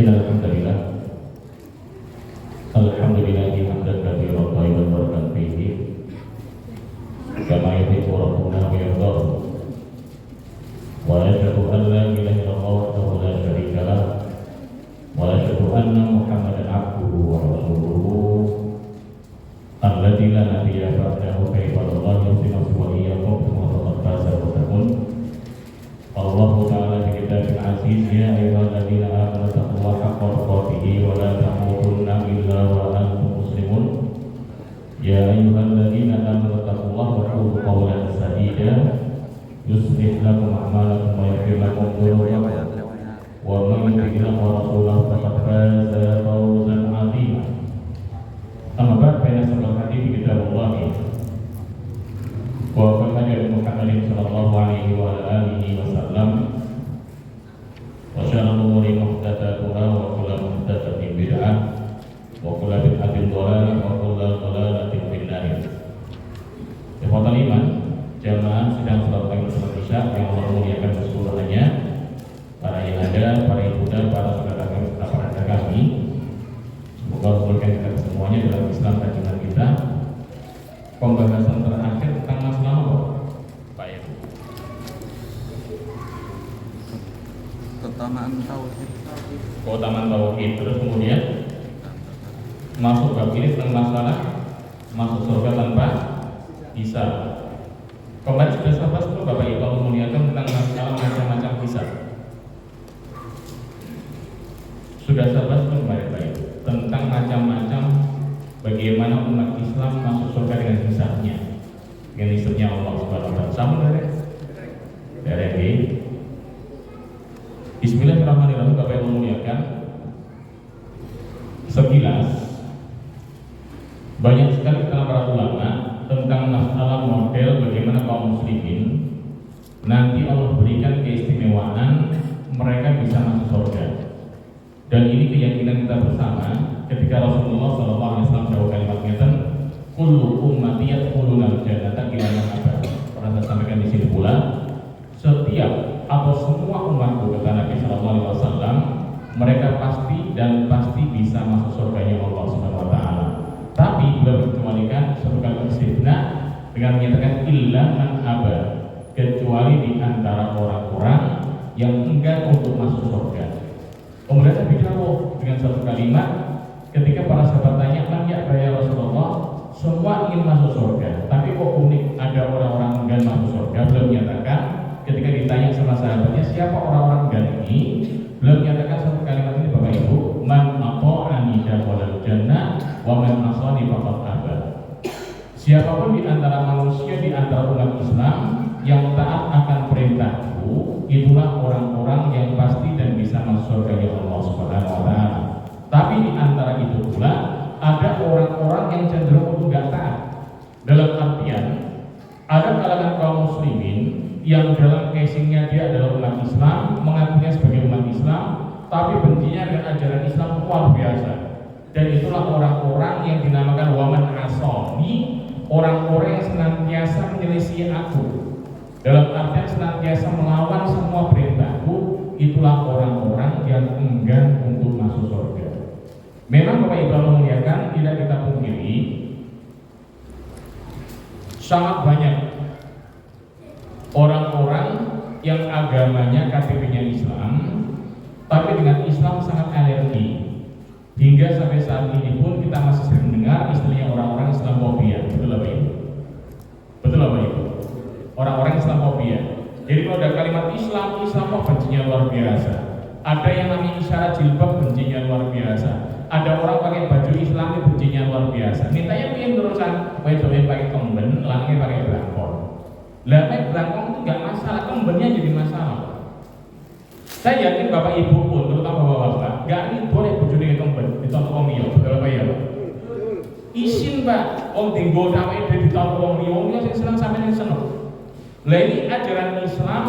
Innalhamdulillah Alhamdulillahi hamdan katsiran thayyiban barakan fihi kama yuhibbu rabbuna wa yardah. Wa asyhadu an la ilaha illallah wahdahu la syarika lah wa asyhadu anna Muhammadan abduhu wa rasuluhu alladzi la nabiyya ba'dahu kaifallahi yusifu wa iyyakum wa taqaddasa wa takun. Allah Ta'ala fi kitabul aziz ya ayyuhalladzina amanu taqullaha haqqa tuqatih wa la tamutunna illa wa antum muslimun. Ya ayyuhalladzina amanu taqullaha wa qulu qawlan sadida yuslih lakum a'malakum wa yaghfir lakum dhunubakum wa man yuti'illah wa rasulahu faqad faza fawzan 'azima. Amma ba'd, fa inna hadits kitabullah wa Muhammadin sallallahu alaihi wa alihi wasallam wa syarrul umuri muhdatsatuha wa kullu muhdatsatin bid'ah wa kullu bid'atin dhalalah wa kullu dhalalatin finnar. Ikhwatul iman, jamaah sedang salat maghrib salat isya yang Allah muliakan keseluruhannya, para yang ada, para ibu dan para saudara kami, semoga Allah memberkahi kita semuanya dalam Islam dan iman kita. Pembahasan terakhir tentang masalah apa? Pak Ibu. Keutamaan tauhid. Keutamaan tauhid. Terus kemudian masuk bab ini tentang masalah masuk surga tanpa hisab. Kemarin sudah sahabat itu Bapak Ibu memuliakan tentang masalah macam-macam hisab. Sudah sahabat itu kemarin Pak Ibu tentang macam-macam bagaimana umat Islam masuk surga dengan hisabnya, dengan hisabnya Allah Subhanahu wa taala. Sama dari Bismillahirrahmanirrahim. Bapak yang memuliakan, sekilas banyak sekali kata para ulama tentang masalah model bagaimana kaum muslimin nanti Allah berikan keistimewaan mereka bisa masuk surga. Dan ini keyakinan kita bersama ketika Rasulullah SAW jauh kalimat ngeten, kullu ummati yadkhuluna al-jannata illa man aba. Pernah saya sampaikan di sini pula, setiap atau semua umatku kata Nabi SAW, mereka pasti dan pasti bisa masuk surganya Allah Subhanahu wa taala. Tapi bila dikecualikan satu kalimat istisna dengan menyatakan illa man aba, kecuali di antara orang-orang yang enggan untuk masuk surga. Kemudian Nabi jawab dengan satu kalimat ketika para sahabat tanya, "Man ya Rasulullah?" Semua ingin masuk surga, tapi kok unik ada orang-orang enggan masuk surga. Beliau menyatakan ketika ditanya sama sahabatnya siapa orang-orang enggan ini, beliau menyatakan satu kalimat ini Bapak Ibu, "Man ata'ani dakhala jannah wa man asani faqad aba." Siapapun di antara manusia, di antara umat Islam yang taat akan perintahku, itulah orang-orang yang pasti dan bisa masuk surga Allah Subhanahu wa taala. Tapi di antara itu pula ada orang-orang yang cenderung untuk tidak taat. Dalam artian ada kalangan kaum muslimin yang dalam casingnya dia adalah umat Islam, mengakunya sebagai umat Islam, tapi bencinya dengan ajaran Islam luar biasa. Dan itulah orang-orang yang dinamakan waman asoni, orang-orang yang senantiasa menyelisih aku. Dalam artian senantiasa melawan semua perintahku, itulah orang-orang yang enggan untuk masuk surga. Memang Bapak Ibu memuliakan, tidak kita pungkiri sangat banyak orang-orang yang agamanya KTP-nya Islam, tapi dengan Islam sangat alergi. Hingga sampai saat ini pun kita masih sering mendengar istilahnya orang-orang Islamofobia. Betul Bapak Ibu? Betul Bapak Ibu? Orang-orang Islamofobia. Jadi kalau ada kalimat Islam kok bencinya luar biasa. Ada yang namanya isyarat jilbab, bencinya luar biasa. Ada orang pakai baju Islam, bencinya luar biasa. Mintanya pengen terusan, wedoknya pakai kemben, lanangnya pakai belangkon. Lah pakai belangkon itu nggak masalah, kembennya jadi masalah. Saya yakin Bapak Ibu pun, terutama Bapak-bapak, nggak ini boleh baju dengan kemben, ditonton wong liya, betul apa ya Pak? Isin Pak, wong tinggo sampai ditonton wong liya, sing seneng sampai yang seneng. Lah ini ajaran Islam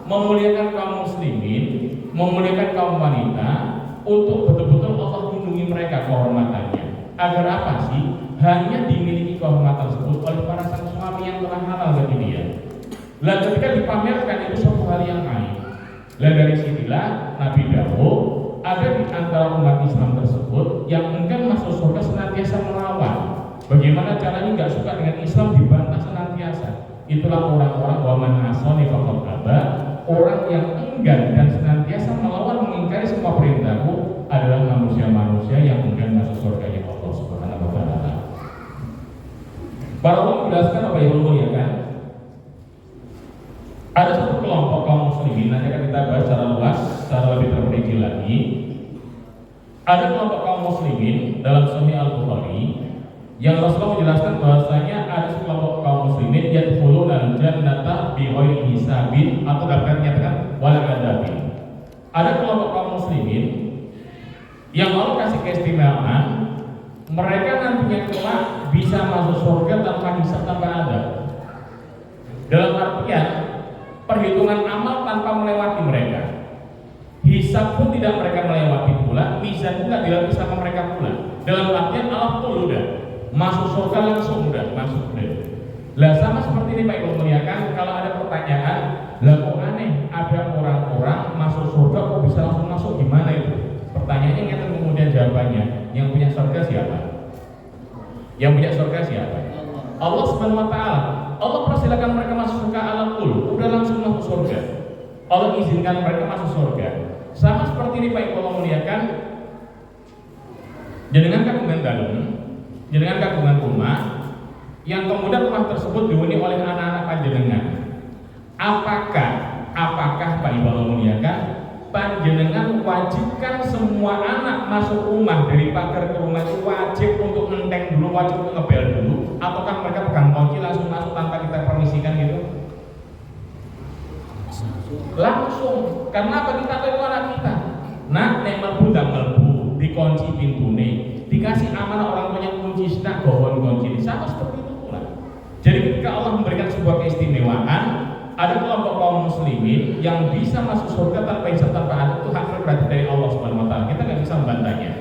memuliakan kaum muslimin, memuliakan kaum wanita untuk betul-betul Allah lindungi mereka kehormatannya. Agar apa sih? Hanya dimiliki kehormatan tersebut oleh para sang suami yang telah halal bagi dia. Lah ketika dipamerkan itu suatu hal yang aib. Lah dari sinilah Nabi dawuh ada di antara umat Islam tersebut yang enggan masuk surga senantiasa melawan. Bagaimana caranya nggak suka dengan Islam dibantah senantiasa? Itulah orang-orang waman asoni faqad aba, orang yang enggan dan senantiasa melawan mengingkari semua perintahku adalah manusia-manusia yang enggan masuk surganya Allah Subhanahu wa taala. Para ulama menjelaskan apa yang memuliakan. Ada satu kelompok kaum muslimin, nanti akan kita bahas secara luas, secara lebih terperinci lagi. Ada kelompok kaum muslimin dalam Sahih Al-Bukhari yang Rasulullah menjelaskan bahwasanya ada sekelompok kaum muslimin yang yadkhuluna al-jannata bighairi hisabin, atau dapat menyatakan wala adzabin. Ada kelompok kaum muslimin yang Allah kasih keistimewaan, mereka nantinya kelak bisa masuk surga tanpa hisab, tanpa adab. Dalam artian perhitungan amal tanpa melewati mereka, hisab pun tidak mereka melewati pula, mizan pun tidak sama mereka pula. Dalam artian Allah tuh udah masuk surga langsung, udah masuk deh. Lah sama seperti ini Pak Ibu muliakan, kalau ada pertanyaan, lah kok aneh ada orang-orang masuk surga kok bisa langsung masuk, gimana itu? Pertanyaannya yang kemudian jawabannya, yang punya surga siapa? Yang punya surga siapa? Allah Subhanahu wa taala. Allah persilakan mereka masuk surga ala kul, udah langsung masuk surga. Allah izinkan mereka masuk surga. Sama seperti ini Pak Ibu muliakan, jenengan kagungan dalem, jenengan kagungan rumah, yang kemudian rumah tersebut dihuni oleh anak-anak panjenengan. Apakah Pak Ibu muliakan, panjenengan wajibkan semua anak masuk rumah dari pagar ke rumah itu wajib untuk ngenteng dulu, wajib untuk ngebel dulu, ataukah mereka pegang kunci langsung masuk tanpa kita permisikan gitu? Langsung, karena apa? Kita tahu itu anak kita. Nah, nek mlebu ndang mlebu, dikunci pintune, dikasih amanah orang punya kunci, nak gowon kunci. Sama seperti itu pula. Jadi ketika Allah memberikan sebuah keistimewaan, ada kelompok kaum muslimin yang bisa masuk surga tanpa hisab, tanpa adab, itu hak prerogatif dari Allah Subhanahu wa taala. Kita nggak bisa membantahnya.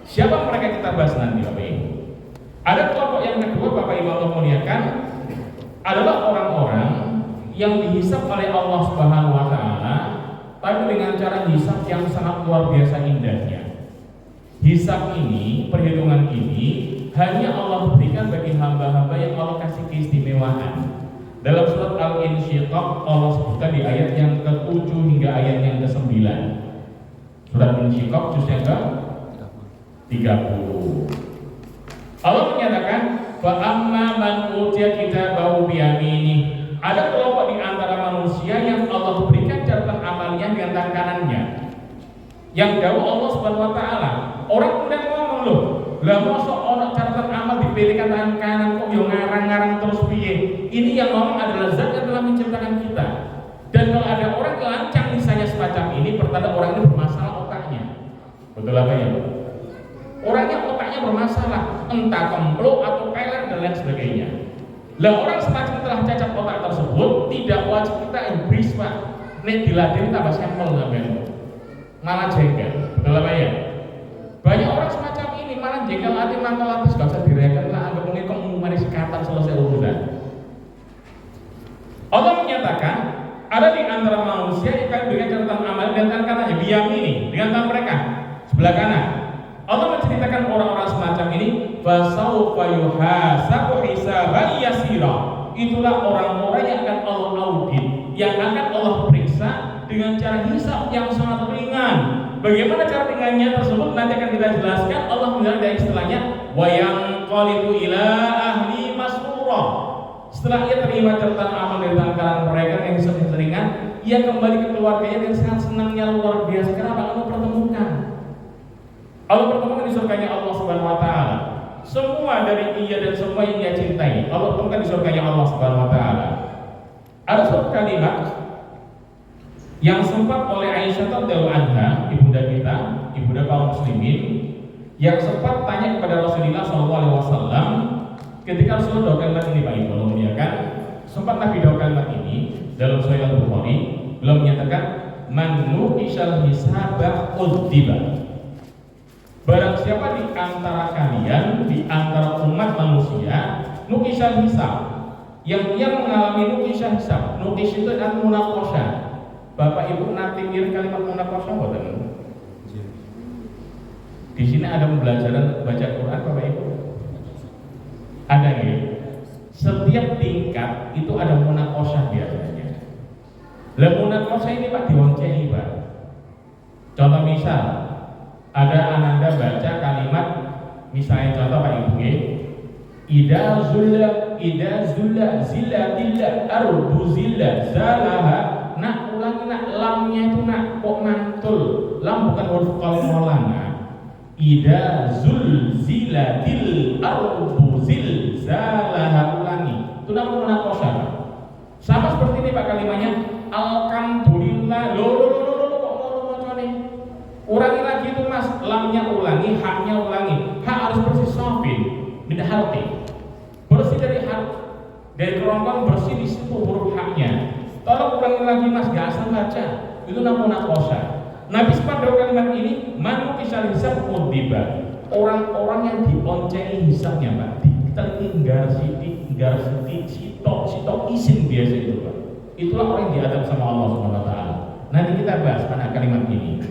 Siapa mereka kita bahas nanti Bapak Ibu. Ada kelompok yang kedua Bapak Ibu Allah muliakan, adalah orang-orang yang dihisab oleh Allah Subhanahu wa taala, tapi dengan cara hisab yang sangat luar biasa indahnya. Hisab ini, perhitungan ini hanya Allah berikan bagi hamba-hamba yang Allah kasih keistimewaan. Dalam surat Al-Insyiqaq Allah sebutkan di ayat yang ke-7 hingga ayat yang ke-9. Surat Al-Insyiqaq juz yang ke-30. Allah menyatakan, "Fa amma man utiya kitabahu bi yaminihi." Ada kelompok di antara manusia yang Allah berikan catatan amalnya dengan tangan kanannya. Yang dawuh Allah Subhanahu wa taala. Orang kemudian ngomong, loh, lah mosok ana catatan amal dipilihkan tangan kanan kok yo ngarang-ngarang terus piye? Ini yang ngomong adalah zat yang telah menciptakan kita. Dan kalau ada orang lancang misalnya semacam ini, pertanda orang ini bermasalah otaknya. Betul apa ya? Orangnya otaknya bermasalah, entah kemplo atau peler dan lain sebagainya. Lah orang semacam telah cacat otak tersebut tidak wajib kita ibris Pak. Nek diladeni tambah sampel sampean. Malah jengkel. Betul apa ya? Banyak orang semacam ini malah jengkel hati mangkal atas gak usah direken lah, anggap mungkin kamu mari sikatan selesai urusan. Allah menyatakan ada di antara manusia yang akan berikan catatan amal dan tangan kanannya biyamini dengan tangan mereka sebelah kanan. Allah menceritakan orang-orang semacam ini, fasaufa yuhasabu hisaban yasira. Itulah orang-orang yang akan Allah audit, yang akan Allah periksa dengan cara hisab yang sangat ringan. Bagaimana cara ringannya tersebut nanti akan kita jelaskan. Allah menjelaskan dari istilahnya wa yanqalibu ila ahli masrura. Setelah ia terima catatan amal dari tangan kanan mereka yang hisab yang ringan, ia kembali ke keluarganya dengan sangat senangnya luar biasa. Kenapa? Allah pertemukan. Allah pertemukan di surganya Allah Subhanahu wa taala. Semua dari ia dan semua yang ia cintai, Allah pertemukan di surganya Allah Subhanahu wa taala. Ada suatu kalimat yang sempat oleh Aisyah radhiyallahu anha, ibunda kita, ibunda kaum muslimin, yang sempat tanya kepada Rasulullah SAW ketika Rasulullah doa kalimat ini Pak Ibu muliakan, sempat Nabi doa kalimat ini dalam Sahih Al-Bukhari, beliau menyatakan man nuqishal hisaba udziba. Barang siapa di antara kalian, di antara umat manusia, nuqishal hisab, yang dia mengalami nuqishal hisab, nuqish itu adalah munaqashah. Bapak Ibu nanti ngirim kalimat munaqashah boten? Di sini ada pembelajaran baca Quran Bapak Ibu? Ada ya? Setiap tingkat itu ada munaqasyah biasanya. Lah munaqasyah ini Pak diwonceni Pak. Contoh misal, ada ananda baca kalimat misalnya contoh Pak Ibu ya. Ida zulla zillatillah ardu zilla zalaha. Nak ulangi nak, lamnya itu nak kok mantul. Lam bukan huruf qalqalan. Ida zulzilatil ardu zilzalaha, ulangi. Itu namanya munaqasyah. Sama seperti ini Pak kalimatnya alhamdulillah. Loh kok mau nih? Ulangi lagi itu Mas, lamnya ulangi, haknya ulangi. Hak harus bersih safin, min halqi. Bersih dari hak, dari kerongkong, bersih di situ huruf haknya. Tolong ulangi lagi Mas, gak asal baca. Itu namanya munaqasyah. Nabi pada kalimat ini manu kisah hisab udiba, orang-orang yang dionceni hisabnya Pak, diteliti nggar siti sitok isin biasa itu Pak. Itulah orang yang diadab sama Allah Subhanahu wa taala. Nanti kita bahas pada kalimat ini.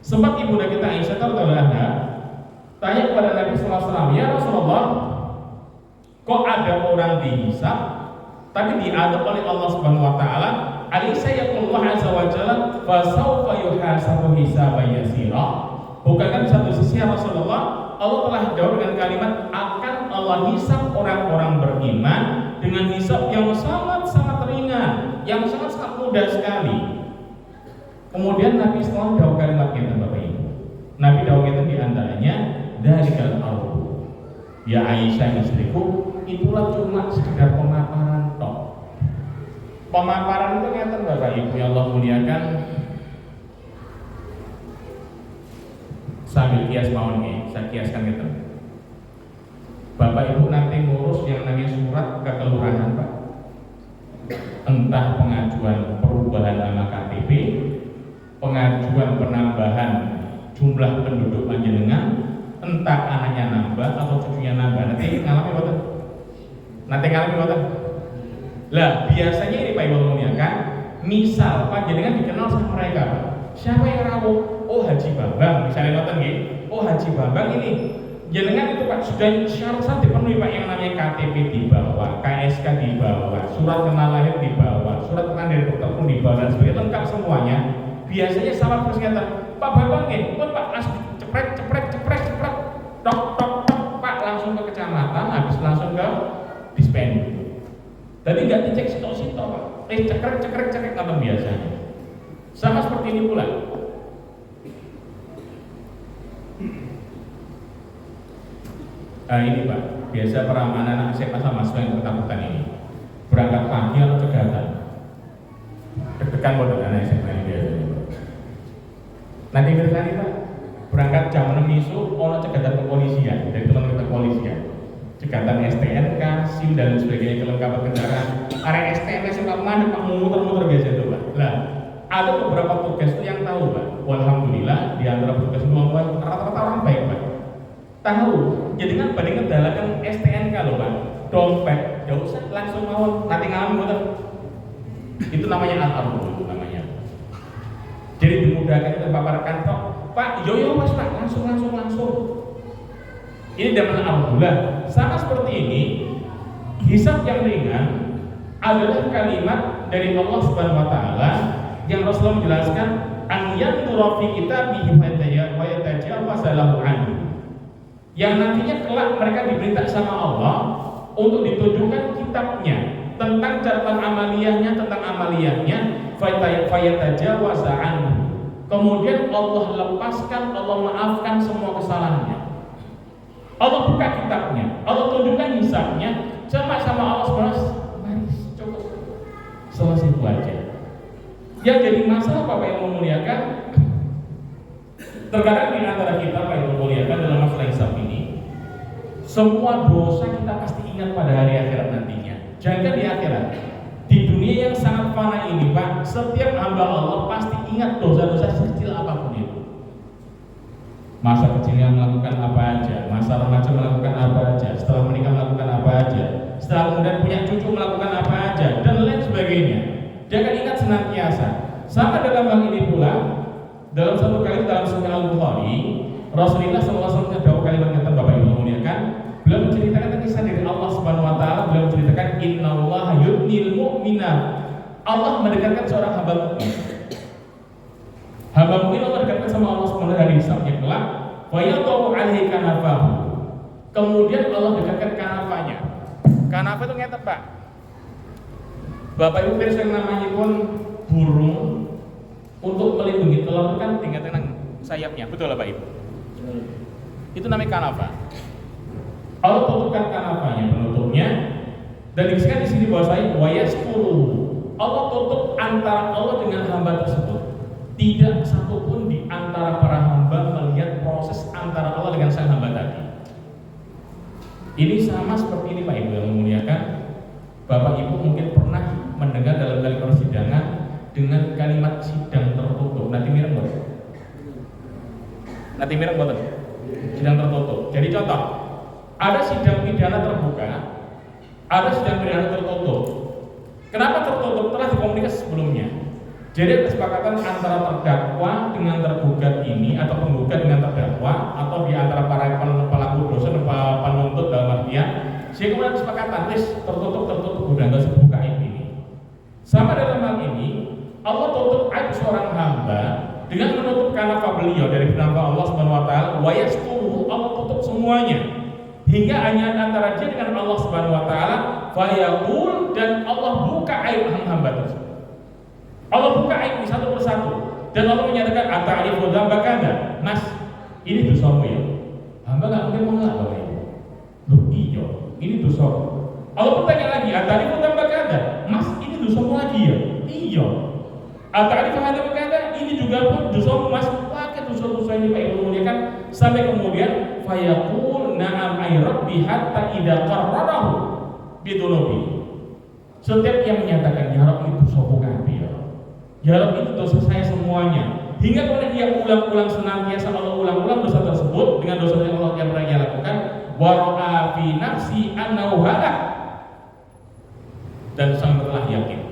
Sempat ibunda kita Aisyah radhiyallahu anha tanya kepada Nabi sallallahu alaihi wasallam, "Ya Rasulullah, kok ada orang dihisab tapi diadab oleh Allah Subhanahu wa taala? Alaysa yaqulullah azza wa jalla fa sawfa yuhasabu hisaban yasira." Bukankah di satu sisi ya Rasulullah, Allah telah jawab dengan kalimat akan Allah hisab orang-orang beriman dengan hisab yang sangat-sangat ringan, yang sangat-sangat mudah sekali. Kemudian Nabi setelah jawab kalimat itu Bapak Ibu, Nabi jawab itu diantaranya dalikal ardu. Ya Aisyah istriku, itulah cuma sekedar pemaparan tok. Pemaparan itu ngeten Bapak Ibu yang Allah muliakan. Sambil kias mawon nih, saya kiaskan gitu. Bapak Ibu nanti ngurus yang namanya surat ke kelurahan Pak. Entah pengajuan perubahan nama KTP, pengajuan penambahan jumlah penduduk panjenengan, entah anaknya nambah atau cucunya nambah. Nanti ngalami boten? Lah biasanya ini Pak Ibu muliakan, misal panjenengan dikenal sama mereka Pak. Siapa yang rawuh? Oh Haji Bambang, misalnya ngoten nggih. Oh Haji Bambang ini jenengan itu Pak sudah syarat dipenuhi Pak, yang namanya KTP dibawa, KSK dibawa, surat kenal lahir dibawa, surat kenal dari dokter pun dibawa dan sebagainya, lengkap semuanya. Biasanya sama persenjataan Pak Bambang nggih, pun Pak langsung ceprek, tok Pak langsung ke kecamatan, habis langsung ke dispendu. Jadi nggak dicek sitok-sitok Pak, cekrek apa biasanya. Sama seperti ini pula. Ini Pak, biasa peramanan anak SMA sama mahasiswa yang ketakutan ini berangkat pagi atau cegatan. Deg-degan bodoh anak SMA ini biasanya. Nanti bersani Pak, berangkat jam 6 isu, ono cegatan kepolisian dari teman-teman kepolisian. Cegatan STNK, SIM dan sebagainya, kelengkapan kendaraan. Area STNK suka mana Pak, muter-muter biasa itu Pak. Lah, ada beberapa tugas itu yang tahu Pak. Alhamdulillah di antara tugas itu rata-rata orang baik Pak. Tahu, jadi kan banding kendalakan STNK loh Pak, dompet, gak usah langsung mau nanti ngalamin betul. Itu namanya al-ardu, itu namanya. Jadi dimudahkan kita paparkan Pak, yo Mas Pak, langsung. Ini zaman Alhamdulillah. Sama seperti ini, hisab yang ringan adalah kalimat dari Allah Subhanahu Wa Taala yang Rasulullah menjelaskan an yanzura fi kitabihi wa yatajawaz lahu anhu. Yang nantinya kelak mereka diberita sama Allah untuk ditunjukkan kitabnya tentang catatan amaliyahnya, fayatajawaz anhu. Kemudian Allah lepaskan, Allah maafkan semua kesalahannya. Allah buka kitabnya, Allah tunjukkan hisabnya, sama Allah SWT. Mari cukup, selesai itu aja. Yang jadi masalah Bapak yang memuliakan, terkadang di antara kita Bapak yang memuliakan dalam masalah hisab ini, semua dosa kita pasti ingat pada hari akhirat nantinya. Jangan di akhirat, di dunia yang sangat fana ini Pak, setiap hamba Allah pasti ingat dosa-dosa sekecil apapun itu. Masa kecilnya melakukan apa aja, masa remaja melakukan apa aja, setelah menikah melakukan apa aja, setelah kemudian punya cucu melakukan apa aja, dan lain sebagainya. Jangan ingat senantiasa. Sama dalam hal ini pula, dalam satu kali dalam Sahih Al-Bukhari, Rasulullah SAW ada kalimat kata Bapak Ibu muliakan, beliau menceritakan kisah dari Allah Subhanahu Wa Taala. Beliau menceritakan Innallaha yudnil mu'mina, Allah mendekatkan seorang hamba mukmin. Hamba mukmin Allah dekatkan sama Allah Subhanahu Wa Taala hari hisabnya kelak. Wa yaqau alaihi kanafahu, kemudian Allah dekatkan kanafanya. Kanafa itu ngeten Pak, Bapak Ibu pirsa yang namanya pun burung untuk melindungi telur kan tinggal sayapnya, betul lah Pak Ibu. Itu namanya kanafa. Allah tutupkan kanafanya, penutupnya, dan dikisahkan di sini bahwasanya wayasturu, Allah tutup antara Allah dengan hamba tersebut. Tidak satupun di antara para hamba melihat proses antara Allah dengan sang hamba tadi. Ini sama seperti ini Pak Ibu yang memuliakan. Bapak Ibu mungkin pernah mendengar dalam kalimat persidangan dengan kalimat sidang tertutup. Nanti mirip nggak? Nanti mirip nggak? Sidang tertutup. Jadi contoh, ada sidang pidana terbuka, ada sidang pidana tertutup. Kenapa tertutup? Telah dikomunikasi sebelumnya. Jadi ada kesepakatan antara terdakwa dengan tergugat ini, atau penggugat dengan terdakwa, atau di antara para pelaku dosa dan penuntut dalam artian, sehingga kemudian kesepakatan tertutup udah nggak sebuka ini. Sama dalam hal ini, Allah tutup aib seorang hamba dengan menutup kanafa beliau dari penambah Allah Subhanahu Wa Taala. Wayasturu, Allah tutup semuanya hingga hanya antara dia dengan Allah Subhanahu Wa Taala. Fayaqul, dan Allah buka aib hamba tersebut. Allah buka aib satu persatu dan Allah menyatakan ata'rifu dzamba kada. Mas, ini dosamu ya. Hamba enggak mungkin mengelak Bapak Ibu. Loh iya, ini dosa. Allah bertanya lagi, ata'rifu dzamba kada. Mas, ini dosamu lagi ya? Iya. Ata'rifu dzamba kada, ini juga pun dosamu Mas. Pakai dosa-dosa ini Pak Ibu muliakan sampai kemudian fayaqul na'am ay rabbi hatta idza qarrarahu bidunubi. Setiap yang menyatakan ya Rabb itu dosaku kabeh ya. Ya Rabbi, itu dosa saya semuanya. Hingga kemudian dia ulang-ulang senantiasa Allah ulang-ulang dosa tersebut dengan dosa yang Allah yang pernah dia lakukan. Wa ra'a fi nafsi annahu halak, dan sang telah yakin,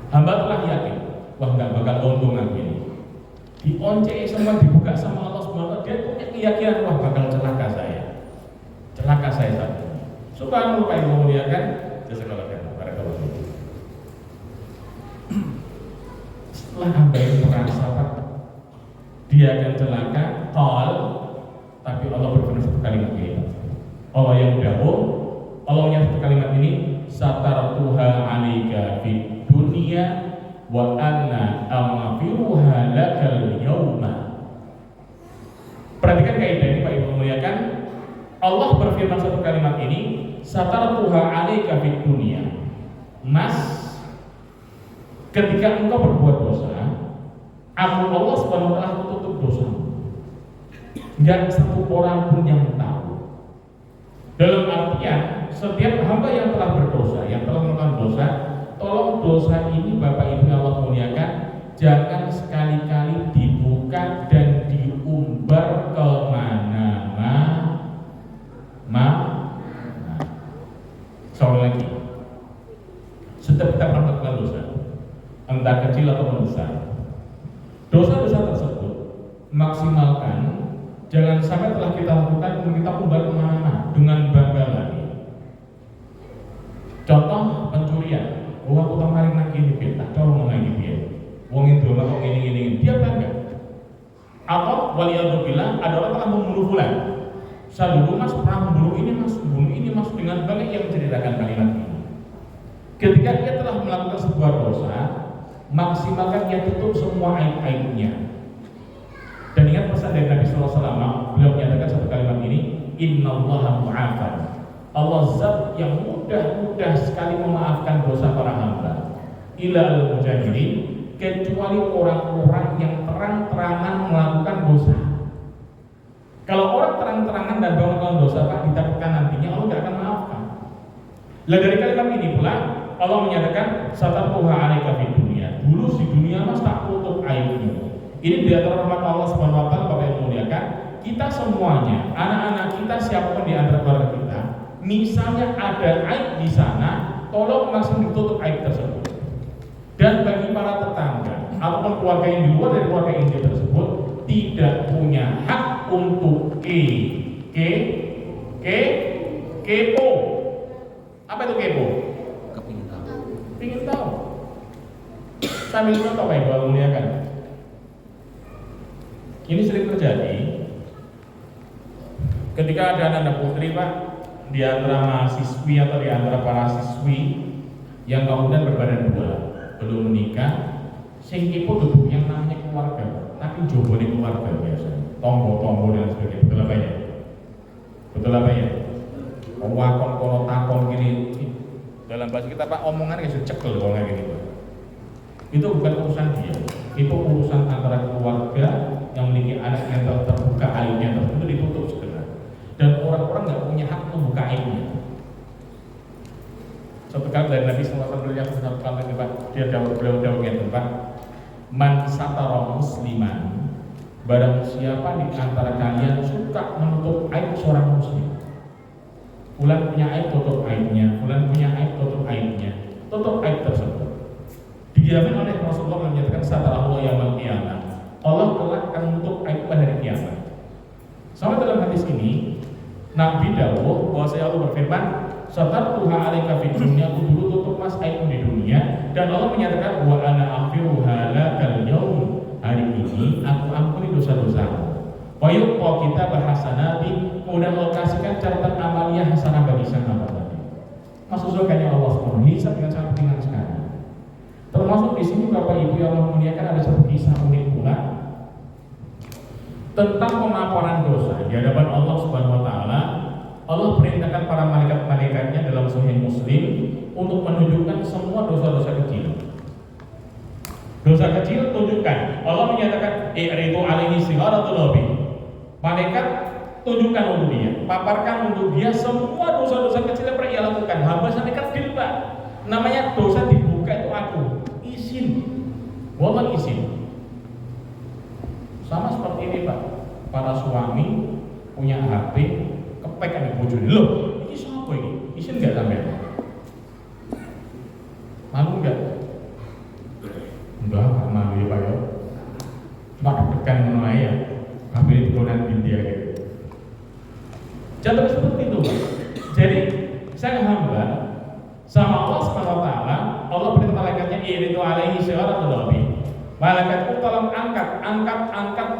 hamba telah yakin, wah nggak bakal untung lagi ini. Dioncei semua, dibuka sama Allah Subhanahu Wa Taala, dia punya keyakinan wah bakal celaka saya saat ini. Subhanallah Pak Ibu muliakan. Jazakallahu khairan. Barakallahu. Setelah hamba itu merasa dia akan celaka, tapi Allah berfirman satu kalimat ini. Allah yang dahulu, Allah menyebut kalimat ini, satartuha 'alaika fid dunya wa anna aghfiruha lakal yauma. Perhatikan kaidah ini Pak Ibu muliakan. Allah berfirman satu kalimat ini, satartuha 'alaika fid dunya. Mas, ketika engkau berbuat dosa, aku Allah Subhanahu Wa Taala tutup dosamu. Enggak satu orang pun yang tahu. Dalam artian, setiap hamba yang telah berdosa, yang telah melakukan dosa, tolong dosa ini Bapak Ibu yang Allah muliakan, jangan sekali-kali dibuka dan diumbar kemana-mana. Sekali lagi, setiap kita melakukan dosa, entah kecil atau besar, dosa-dosa tersebut maksimalkan, jangan sampai telah kita lakukan kita umbar kemana-mana dengan bangga lagi. Contoh pencurian, aku kemarin lagi ini kita tolong lagi dia, uang itu kok ini dia bangga. Atau waliyadzubillah, ada orang telah membunuh bulan. Saya dulu Mas pernah membunuh ini Mas dengan bangga yang menceritakan kalimat ini. Ketika dia telah melakukan sebuah dosa, maksimalkan dia tutup semua aib-aibnya. Dan ingat pesan dari Nabi SAW, beliau menyatakan satu kalimat ini, Innallaha mu'afan. Allah zat yang mudah sekali memaafkan dosa para hamba. Ila al-mujahidin, kecuali orang-orang yang terang-terangan melakukan dosa. Kalau orang terang-terangan dan melakukan dosa, Pak, ditakutkan nantinya Allah tidak akan maafkan. Lah dari kalimat ini pula Allah menyatakan satartuha 'alaika fid dunya. Dulu di dunia Mas tak tutup aibmu. Ini di antara rahmat Allah Subhanahu Wa Taala Bapak yang muliakan. Kita semuanya, anak-anak kita, siapapun di antara keluarga kita, misalnya ada aib di sana, tolong langsung ditutup aib tersebut. Dan bagi para tetangga ataupun keluarga yang di luar dari keluarga inti tersebut tidak punya hak untuk ke ke kepo. Apa itu kepo? Kepingin tahu. Ingin tahu. Sambil contoh Pak Ibu muliakan. Ini sering terjadi ketika ada anak putri Pak, di antara mahasiswi atau di antara para siswi yang kemudian berbadan dua, belum menikah, sing kepo duduk yang namanya keluarga, tapi jobone keluarga biasanya, tombo-tombo dan sebagainya. Betul apa ya? Betul apa ya? Wakon kono takon gini, dalam bahasa kita Pak, omongan kayak cekel kalau kayak gitu. Itu bukan urusan dia, itu urusan antara keluarga yang memiliki anak yang terbuka aibnya tertentu ditutup segera. Dan orang-orang nggak punya hak membuka aibnya. Suatu kali dari Nabi SAW yang satu kali Pak, dia beliau Pak, man satara musliman, barang siapa di antara kalian suka menutup aib seorang muslim. Fulan punya aib, tutup aibnya. Fulan punya aib, tutup aibnya. Tutup aib tersebut. Dijamin oleh Rasulullah yang menyatakan satara Allah yaumil qiyamah. Allah telah akan menutup aib pada hari kiamat. Sama dalam hadis ini, Nabi dawuh bahwa saya Allah berfirman, satartuha 'alaika fid dunya, aku dulu tutup mas aibmu di dunia, dan Allah menyatakan wa ana aghfiruha lakal yaum, hari ini aku ampuni dosa-dosamu. Wa yuqta kita bahasanati, kemudian Allah kasihkan catatan amaliyah hasanah bagi sang hamba tadi. Maksud surganya Allah SWT hisab dengan sangat ringan sekali. Termasuk di sini Bapak Ibu yang Allah muliakan, ada satu kisah unik pula tentang pemaparan dosa di hadapan Allah Subhanahu wa taala. Allah perintahkan para malaikat-malaikatnya dalam Sahih Muslim untuk menunjukkan semua dosa-dosa kecil. Dosa kecil tunjukkan. Allah menyatakan i'ridu alaihi sigaratul labi. Malaikat tunjukkan untuk dia, paparkan untuk dia semua dosa-dosa kecil yang pernah ia lakukan. Hamba sampai kerdil Pak. Namanya dosa dibuka itu aku. Izin. Wallah izin. Sama seperti ini Pak, para suami punya HP, kepek ada bojone. Loh, ini siapa ini? Izin nggak sampai? Malu nggak? Enggak, malu ya Pak ya. Cuma deg-degan mengenai ya, ambil kemudian India gitu. Contoh seperti itu Pak. Jadi saya hamba sama Allah Subhanahu wa taala, Allah perintah malaikatnya iritu alaihi syaratul labi. Malaikatku tolong angkat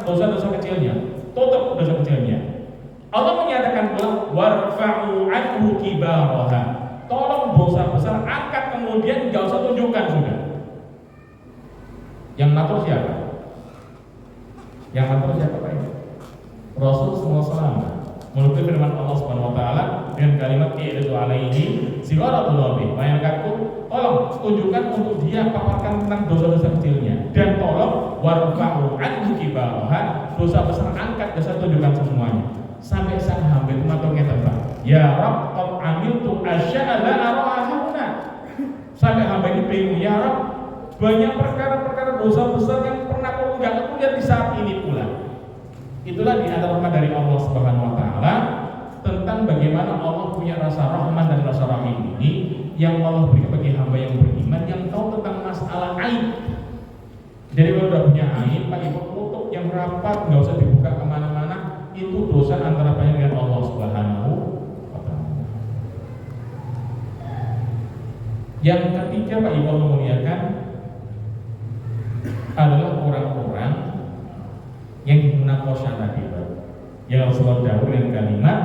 dosa-dosa kecilnya, tutup dosa kecilnya. Allah menyatakan pula warfa'u anhu kibaraha. Tolong dosa besar angkat, kemudian enggak usah tunjukkan sudah. Yang ngatur siapa? Yang ngatur siapa Pak? Rasul SAW menurut firman Allah Subhanahu wa taala dengan kalimat iritu alaihi syaratul labi. Malaikatku tolong tunjukkan untuk dia, paparkan tentang dosa-dosa kecilnya, dan tolong warfa'u anhu kibaraha, dosa besar angkat, dosa tunjukkan semuanya. Sampai sang hamba itu maturnya Pak, ya Rabb qad amiltu asya'a la arahuna. Sampai hamba ini bingung, ya Rabb, banyak perkara-perkara dosa besar yang pernah aku enggak lihat di saat ini pula. Itulah di antara rahmat dari Allah Subhanahu wa taala tentang bagaimana Allah punya rasa rahmat dan rasa rahim ini yang Allah berikan bagi hamba yang beriman, yang tahu tentang masalah aib. Jadi kalau sudah punya aib, Pak Ibu tutup yang rapat, nggak usah dibuka kemana-mana. Itu dosa antara banyak dengan Allah Subhanahu wa taala. Yang ketiga Pak Ibu memuliakan adalah orang-orang yang dimunakosha tadi Pak. Yang Rasulullah dahulu dengan kalimat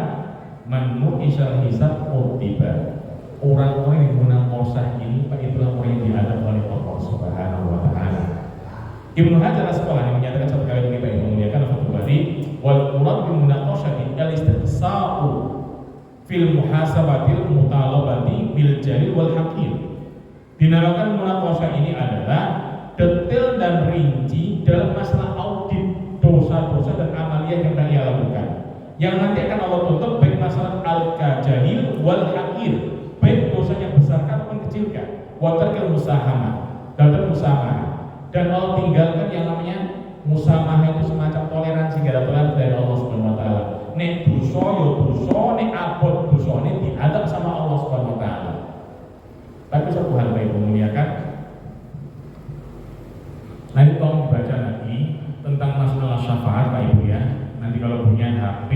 man nuqishal hisab utiba. Orang-orang yang munakosha ini Pak, itulah orang yang diadab oleh Allah Subhanahu wa taala. Ibnu Hajar Asqalani menyatakan satu kali ini Pak Ibu memuliakan Fathul Bari, wal murad bi munaqashati al-istihsa'u fil muhasabatil mutalabati bil jahil wal hakim. Dinamakan munaqashah ini adalah detail dan rinci dalam masalah audit dosa-dosa dan amaliyah yang ia lakukan, yang nanti akan Allah tutup baik masalah al-jahil wal hakim, baik dosa yang besar ataupun kecilkan, watarkil musahama dan musamaha. Dan Allah tinggalkan yang namanya musamah, itu semacam toleransi, gak ada toleransi dari Allah Subhanahu wa taala. Nek dosa yo dosa, nek abot dosane diadab sama Allah Subhanahu wa taala. Tapi satu hal Bapak Ibu muliakan, nanti tolong dibaca lagi tentang masalah syafaat Pak Ibu ya. nanti kalau punya HP,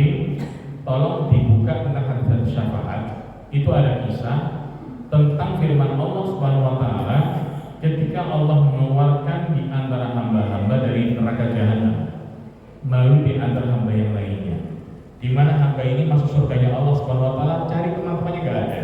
tolong dibuka tentang hadis syafaat. Itu ada kisah tentang firman Allah Subhanahu wa taala ketika Allah mengeluarkan di antara hamba-hamba dari neraka jahanam melalui di antara hamba yang lainnya, di mana hamba ini masuk surganya Allah Subhanahu wa taala, cari teman-temannya gak ada.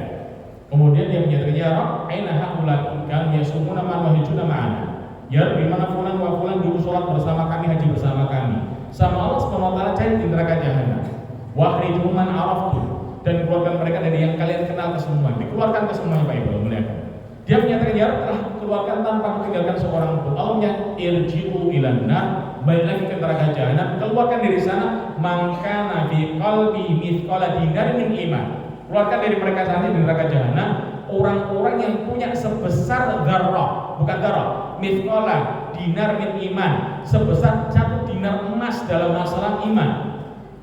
Kemudian dia menyatakan, ya Rabb, aina haula kan yasumuna ma wahijuna ma'ana. Ya Rabb, di mana fulan wa fulan dulu sholat bersama kami, haji bersama kami. Sama Allah Subhanahu wa taala cari di neraka jahanam. Wa akhrijuhum man araftu, dan keluarkan mereka dari yang kalian kenal kesemua. Dikeluarkan ke semuanya Pak Ibu muliakan. Dia menyatakan, ya Rabb, telah keluarkan tanpa meninggalkan seorang pun. Allah menyatakan, irji'u ilan nar, balik lagi ke neraka jahanam, keluarkan dari sana mangkana fi qalbi mithqala dinarin min iman. Keluarkan dari mereka sana di neraka jahanam orang-orang yang punya sebesar darah, bukan darah, mithqala dinar min iman, sebesar 1 dinar emas dalam masalah iman.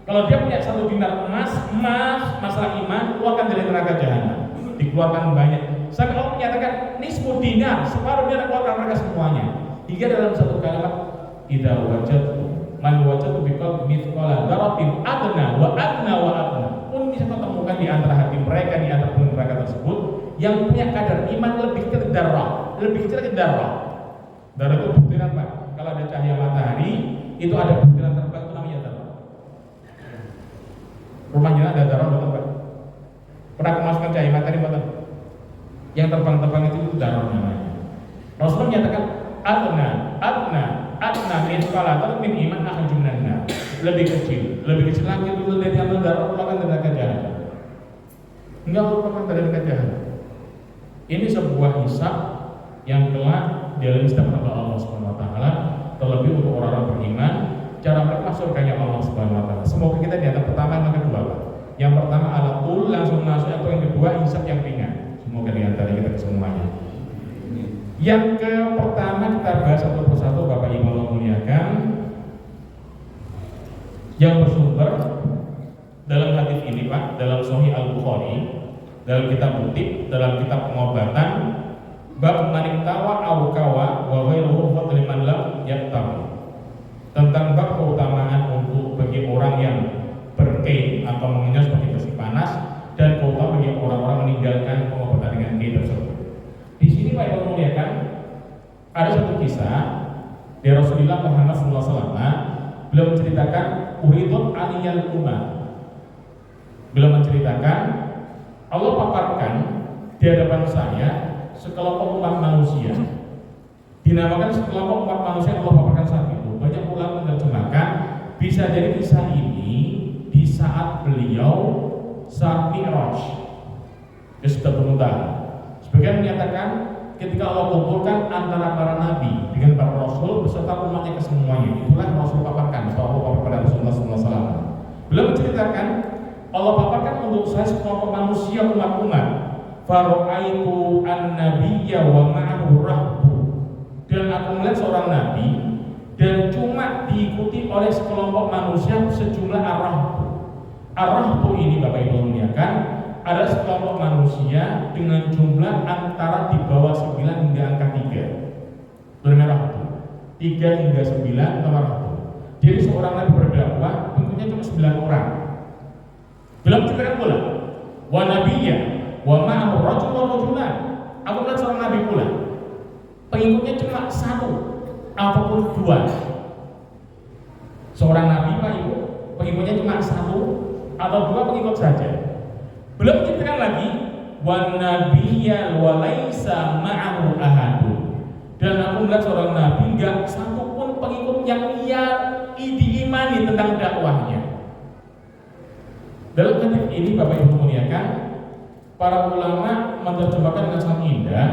Kalau dia punya 1 dinar emas masalah iman, keluarkan dari neraka jahanam. Dikeluarkan banyak. Sampai Allah menyatakan nisfu dinar, separuh dinar, keluarkan mereka semuanya. Hingga dalam satu kalimat, idza wajadtu man wajadtu biqalbi mithqala dzarratin adna wa adna wa adna, pun bisa temukan di antara hati mereka, di antara penduduk mereka tersebut yang punya kadar iman lebih kecil dari darah. Darah itu butiran Pak. Kalau ada cahaya matahari itu ada butiran terbang, itu namanya darah. Rumahnya ada darah betul Pak. Pernah kemasukan cahaya matahari betul? Yang terbang-terbang itu darah namanya. Rasulullah menyatakan adna mithqala dzarratin min iman akhjumnanna, lebih kecil lagi dulu dari yang darah, keluarkan dari neraka jahanam. Enggak keluarkan dari neraka jahanam. Ini sebuah hisab yang telah dialami setiap hamba Allah Subhanahu wa taala, terlebih untuk orang-orang beriman, cara mereka surganya Allah Subhanahu wa taala. Semoga kita di antara pertama dan kedua, Pak. Yang pertama alatul langsung masuk, atau yang kedua hisab yang ringan. Semoga di antara kita semuanya. Yang pertama kita bahas satu persatu Bapak Ibu Allah muliakan, yang bersumber dalam hadis ini Pak, dalam Sahih Al-Bukhari, dalam kitab Butib, dalam kitab pengobatan, bab maniktawa awkawa wa ghairuhu fadliman lam yaktawi, tentang bab keutamaan untuk bagi orang yang berkei atau mengingat seperti besi panas, dan keutamaan bagi orang-orang meninggalkan pengobatan dengan kei tersebut. Di sini Pak Ibu muliakan, ada satu kisah dari Rasulullah Muhammad SAW. Beliau menceritakan uridun aliyal umat. Beliau menceritakan, Allah paparkan di hadapan saya sekelompok umat manusia. Dinamakan sekelompok umat manusia yang Allah paparkan saat itu. Banyak ulama menerjemahkan bisa jadi kisah ini di saat beliau saat Mi'raj, dia sudah bermuntah. Sebagian menyatakan ketika Allah kumpulkan antara para nabi dengan para rasul beserta umatnya kesemuanya, itulah Rasul paparkan, Allah paparkan pada Rasulullah SAW. Beliau menceritakan, Allah paparkan untuk saya sekelompok manusia umat-umat. Faro'aitu an-nabiyya wa ma'ahu rahbu, dan aku melihat seorang nabi dan cuma diikuti oleh sekelompok manusia sejumlah ar-rahbu. Ar-rahbu ini Bapak Ibu muliakan, ada sekelompok manusia dengan jumlah antara di bawah 9 hingga angka 3. Benar rahbu 3 hingga 9 nomor rahbu. Jadi seorang nabi berdakwah tentunya cuma 9 orang. Belum ceritakan pula wa nabiyya wa ma'ahu rajul wa rajulan, aku melihat seorang nabi pula pengikutnya cuma 1 ataupun 2. Seorang nabi Pak Ibu pengikutnya cuma 1 atau 2 pengikut saja. Belum ceritakan lagi wa nabiyya wa laisa ma'ahu ahadun, dan aku melihat seorang nabi enggak satu pun pengikut yang ia diimani tentang dakwahnya. Dalam hadis ini Bapak Ibu muliakan, para ulama menerjemahkan dengan sangat indah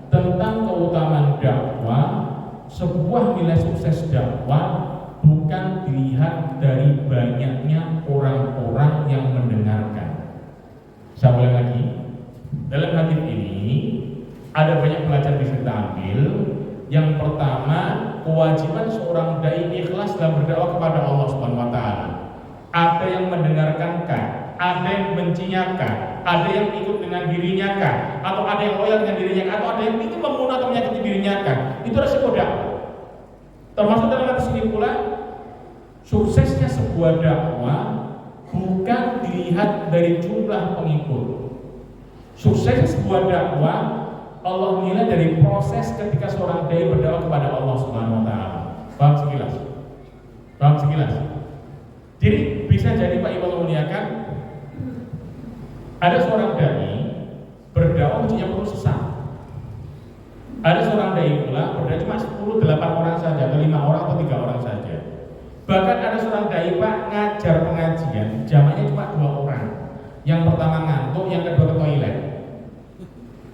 tentang keutamaan dakwah. Sebuah nilai sukses dakwah bukan dilihat dari banyaknya orang-orang yang mendengarkan. Saya ulang lagi, dalam hadis ini ada banyak pelajaran bisa kita ambil. Yang pertama, kewajiban seorang dai ikhlas dalam berdakwah kepada Allah Subhanahu wa taala. Ada yang mendengarkan kah? Ada yang bencinya kah? Ada yang ikut dengan dirinya kah? Atau ada yang loyal dengan dirinya kah? Atau ada yang ingin membunuh atau menyakiti dirinya kah? Itu resiko dakwah. Termasuk dalam hadis ini pula, Suksesnya sebuah dakwah bukan dilihat dari jumlah pengikut. Suksesnya sebuah dakwah Allah nilai dari proses ketika seorang dai berdakwah kepada Allah Subhanahu wa taala. Paham sekilas? Paham sekilas? Jadi bisa jadi Pak Ibu muliakan, ada seorang dai berdakwah yang perlu sesat. Ada seorang dai pula berdakwah cuma 10, 8 orang saja, atau 5 orang atau 3 orang saja. Bahkan ada seorang dai Pak ngajar pengajian, jamaknya cuma 2 orang. Yang pertama ngantuk, yang kedua ke toilet.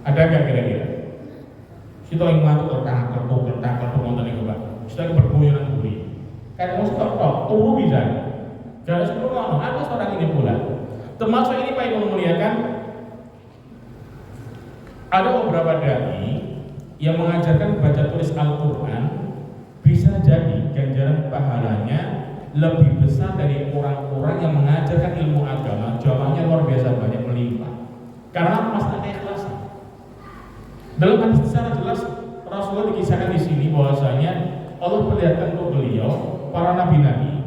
Ada nggak kira-kira? Kita yang ngantuk kertak nonton itu Pak. Kita berguyonan buri. Kayak mau stop, tunggu bisa. Jangan 10 orang. Ada seorang ini pula. Termasuk ini Pak Ibu memuliakan. Ada beberapa dai yang mengajarkan baca tulis Al-Quran, bisa jadi ganjaran pahalanya lebih besar dari orang-orang yang mengajarkan ilmu agama. Jawabannya luar biasa banyak, melimpah. Karena masalah keikhlasan. Dalam hadis secara jelas Rasulullah dikisahkan di sini bahwasanya Allah perlihatkan untuk beliau para nabi-nabi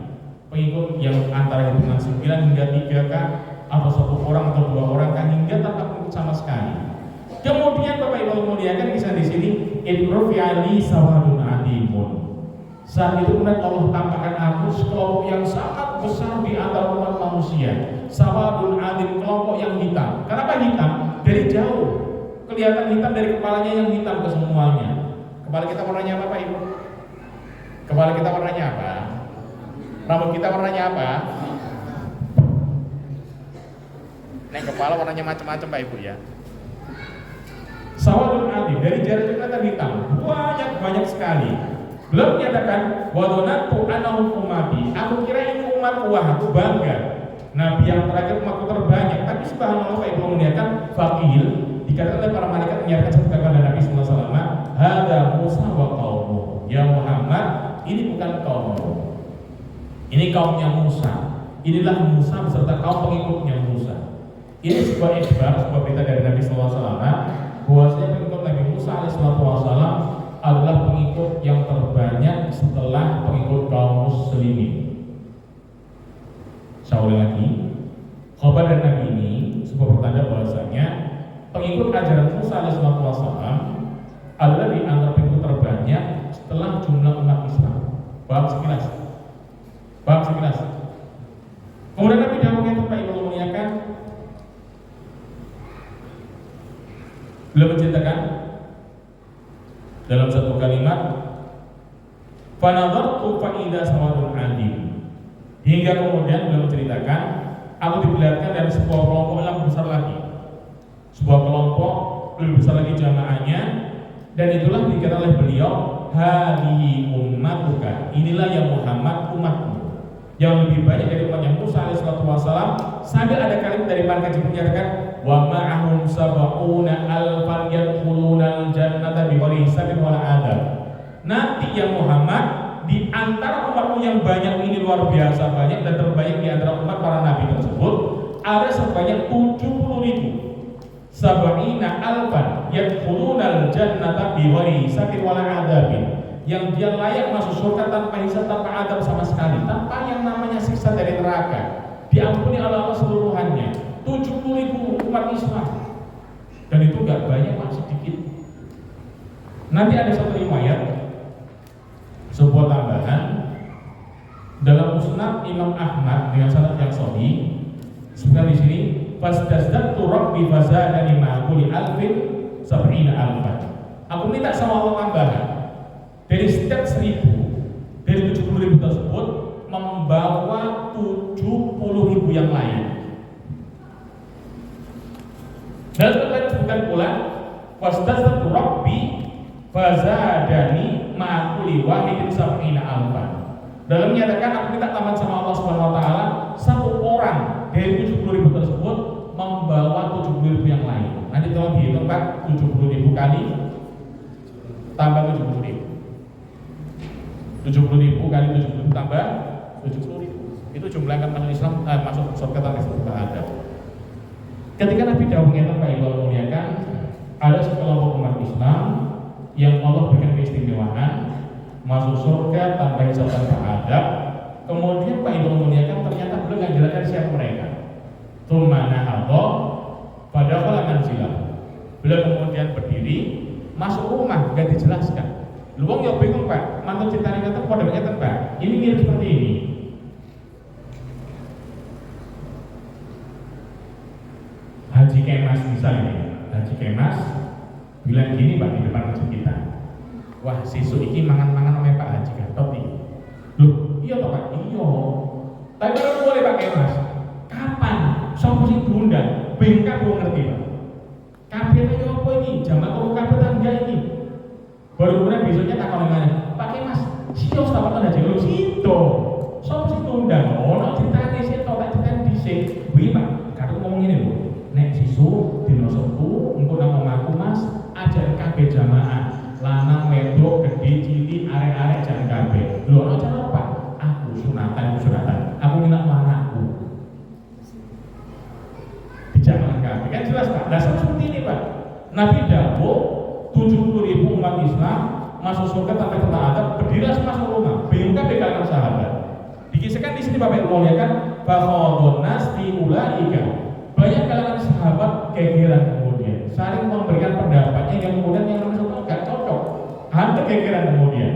pengikut yang antara hitungan 9 hingga 3 kan, atau 1 orang atau 2 orang kan, hingga tanpa pengikut sama sekali. Kemudian Bapak Ibu muliakan kisah di sini, Idrofi Ali sawadun adimun. Saat itu kemudian Allah tampakkan aku sekelompok yang sangat besar di antara umat manusia. Sawadun adim, kelompok yang hitam. Kenapa hitam? Dari jauh kelihatan hitam, dari kepalanya yang hitam ke semuanya. Kepala kita warnanya apa Pak Ibu? Kepala kita warnanya apa? Rambut kita warnanya apa? Nih kepala warnanya macam-macam Pak Ibu ya. Sawadun adim, dari jarak kelihatan hitam, banyak sekali. Belum menyatakan wadonatu anahum umati. Aku kira ini umatku, wah aku bangga. Nabi yang terakhir umatku terbanyak. Tapi subhanallah Pak Ibu memuliakan, fakil dikatakan oleh para malaikat menyiarkan satu kepada Nabi sallallahu alaihi wasallam, "Hada Musa wa qaumuh." Ya Muhammad, ini bukan kaummu. Ini kaumnya Musa. Inilah Musa beserta kaum pengikutnya Musa. Ini sebuah ikhbar, sebuah berita dari Nabi sallallahu alaihi wasallam bahwasanya pengikut Nabi Musa alaihissalam adalah pengikut yang terbanyak setelah pengikut kaum muslimin. Saya ulang lagi, khabar dari Nabi ini sebuah pertanda bahwasanya pengikut ajaran Musa alaihissalam adalah di antara pengikut terbanyak setelah jumlah umat Islam. Paham sekilas? Paham sekilas? Kemudian Nabi dahulu itu Pak Ibu memuliakan, beliau menceritakan dalam satu kalimat, "Fanadhartu fa idza sawadun adim." Hingga kemudian beliau menceritakan, aku diperlihatkan dari sebuah kelompok yang besar lagi. Sebuah kelompok lebih besar lagi jamaahnya, dan itulah dikatakan oleh beliau, "Hadihi ummatuka." Inilah yang Muhammad umatmu. Yang lebih banyak dari umatnya Musa alaihissalam. Sambil ada kalimat dari malaikat Jibril menyatakan, wa ma'ahum sab'una alfan yadkhulunal jannata bighairi hisabin wala adab. Nanti ya Muhammad, di antara umatmu yang banyak ini luar biasa banyak dan terbanyak di antara umat para nabi tersebut, ada sebanyak 70.000. Sab'ina alfan yadkhulunal jannata bighairi hisabin wala adabin. Yang dia layak masuk surga tanpa hisab, tanpa adab sama sekali, tanpa yang namanya siksa dari neraka. Diampuni oleh Allah seluruhannya. 70.000 umat Islam, dan itu gak banyak, masih sedikit. Nanti ada satu riwayat, sebuah tambahan dalam Musnad Imam Ahmad dengan sanad yang sahih. Sebenarnya di sini, fasdazdatu rabbi fazadani ma'a kulli alfin sab'ina alfan. Aku minta sama Allah tambahan dari setiap 1.000, dari 70.000 tersebut membawa 70.000 yang lain. Dan setelah disebutkan pula, wasdazatu rabbi fazadani ma'a kulli wahidin sab'ina alfan. Dalam menyatakan aku minta tambahan sama Allah Subhanahu wa taala, satu orang dari 70.000 tersebut membawa 70.000 yang lain. Nanti tolong dihitung Pak, 70.000 kali tambah 70.000. 70.000 kali 70.000 tambah 70.000. Itu jumlah yang masuk Islam, masuk surga tanpa ada. Ketika Nabi Dawud mengatakan Pak Ibu memuliakan, ada sekelompok umat Islam yang Allah berikan keistimewaan masuk surga tanpa hisab tanpa adab. Kemudian meninggalkan siap mereka. Tsumma nahadha padakhala manzilah. Beliau kemudian berdiri masuk rumah, gak dijelaskan. Lu wong ya bingung Pak, mantu cintane kata pada ngeten Pak. Ini mirip seperti ini. Haji Kemas misalnya, Haji Kemas bilang gini Pak di depan masjid kita. Wah, sesuk iki mangan-mangan sama Pak Haji Gatot iki. Loh, iya toh Pak? Iya. Tapi kalau boleh Pak Kemas, kapan? Sopo sing diundang? Bengkak belum ngerti Pak. Kabeh ayo apa ini? Jamak kok kabeh tangga ini. Baru kemudian besoknya takon ngene. Pak Kemas, sio tawakan Haji lu sito. Sopo sing diundang? Ono ceritane sito, tak ceritane dhisik. Kuwi Pak, karo ngomong ngene lho. Nek sisu dina Sabtu engko nang omahku Mas, ajar kabeh jamaah. Lanang wedok gede cilik arek-arek jan kabeh. Lho ana cara apa? Aku sunatan. Aku minat anakku. Dijamaah kabeh. Kan jelas Pak. Dasar seperti ini Pak. Nabi dawuh 70.000 umat Islam masuk surga tanpa kena adab, berdiri masuk rumah. Bingung kabeh kalangan sahabat. Dikisahkan di sini Bapak Ibu ya kan, fakhadun nas fi ulaika. Banyak kalangan sahabat kegeran kemudian saling memberikan pendapatnya yang kemudian yang namanya nggak cocok, hampir kegeran kemudian.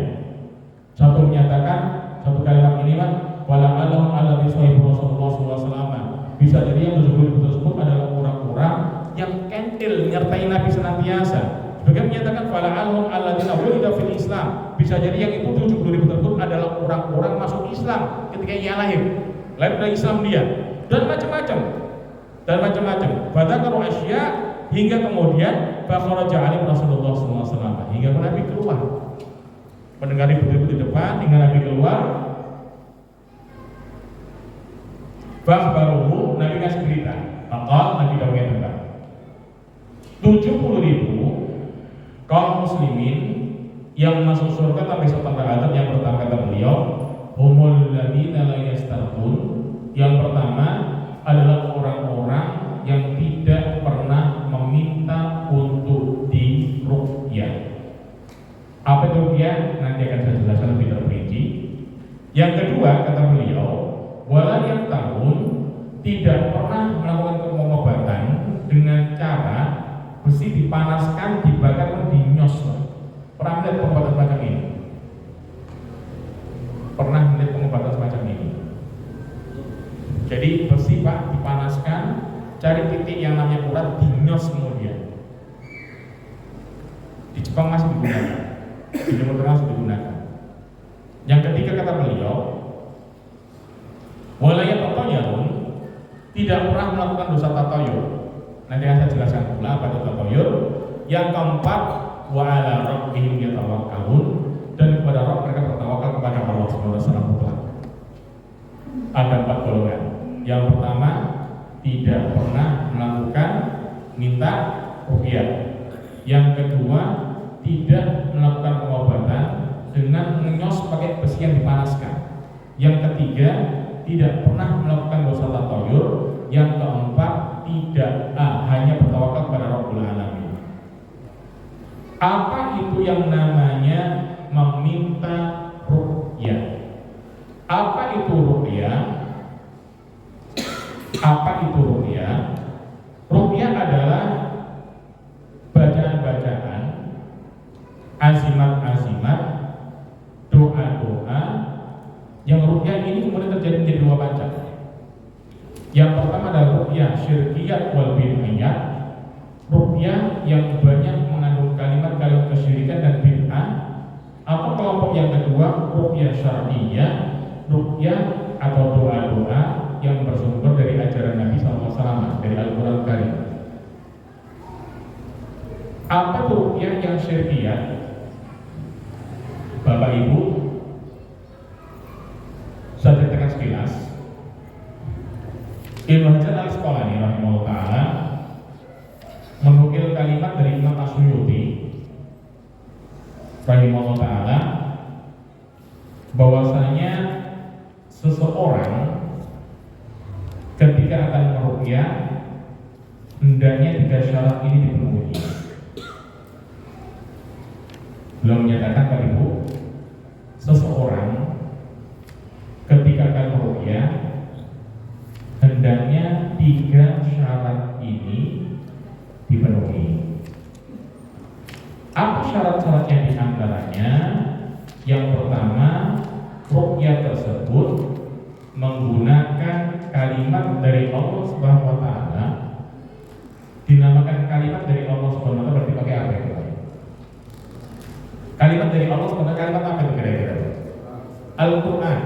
Satu menyatakan satu kalimat ini Pak, wala alam alladzi sahibu Rasulullah SAW. Bisa jadi yang tersebut adalah orang-orang yang kentil menyertai Nabi senantiasa. Sebagian menyatakan wala alam alladzina wulida fil Islam. Bisa jadi yang itu 70.000 tersebut adalah orang-orang masuk Islam ketika ia lahir dari Islam dia, dan macam-macam. Fadzakaru asya hingga kemudian fakharaja alim Rasulullah SAW hingga Nabi keluar mendengar ibu-ibu di depan hingga Nabi keluar. Fakhbaruhu, Nabi kasih berita. Maka Nabi dawuh tentang 70.000 kaum muslimin yang masuk surga tanpa hisab tanpa adab. Yang pertama kata beliau, humul ladzina la yastarqun. Yang pertama adalah orang-orang yang tidak pernah meminta untuk diruqyah. Apa itu ruqyah? Nanti akan saya jelaskan lebih terperinci. Yang kedua kata beliau, wala yaktahun, tidak pernah melakukan pengobatan dengan cara besi dipanaskan, dibakar, dinyos. Pernah melihat pengobatan semacam ini? Pernah melihat pengobatan semacam ini? Jadi besi Pak dipanaskan, cari titik yang namanya urat, dinyos kemudian. Di Jepang masih digunakan, di Timur Tengah masih digunakan. Yang ketiga kata beliau, walayat tatoyurun, tidak pernah melakukan dosa tatoyur. Nanti akan saya jelaskan pula apa itu tatoyur. Yang keempat, wa ala rabbihim yatawakkalun, dan kepada Rabb mereka bertawakal kepada Allah Subhanahu wa taala. Ada 4 golongan. Yang pertama, tidak pernah melakukan minta ruqyah. Yang kedua, tidak melakukan pengobatan dengan menyos pakai besi yang dipanaskan. Yang ketiga, tidak pernah melakukan dosa tatoyur. Yang keempat, tidak hanya bertawakal kepada Rabbul Alamin. Apa itu yang namanya meminta ruqyah? Apa itu ruqyah? Apa itu ruqyah? Ruqyah adalah bacaan-bacaan, azimat-azimat, doa-doa yang ruqyah ini kemudian terjadi menjadi 2 macam. Yang pertama adalah ruqyah syirkiyat wal bid'ah, ruqyah yang banyak mengandung kalimat-kalimat kesyirikan dan bid'ah. Atau kelompok yang kedua, ruqyah syar'iyyah, ruqyah atau doa-doa yang bersumber dari ajaran Nabi SAW, dari Al-Quran Karim. Apa itu ruqyah yang syirkiyah? Bapak Ibu, saya ceritakan sekilas. Ibnu Hajar Al-Asqalani rahimahullah ta'ala menukil kalimat dari Imam As-Suyuti rahimahullah ta'ala bahwasanya seseorang ketika akan meruqyah hendaknya 3 syarat ini dipenuhi. Belum menyatakan Pak Ibu, seseorang ketika akan meruqyah ini dipenuhi. Apa syarat-syaratnya? Di antaranya yang pertama, ruqyah tersebut menggunakan kalimat dari Allah Subhanahu wa taala. Dinamakan kalimat dari Allah Subhanahu wa taala berarti pakai apa itu? Kalimat dari Allah Subhanahu wa taala, kalimat apa itu kira-kira? Al-Qur'an.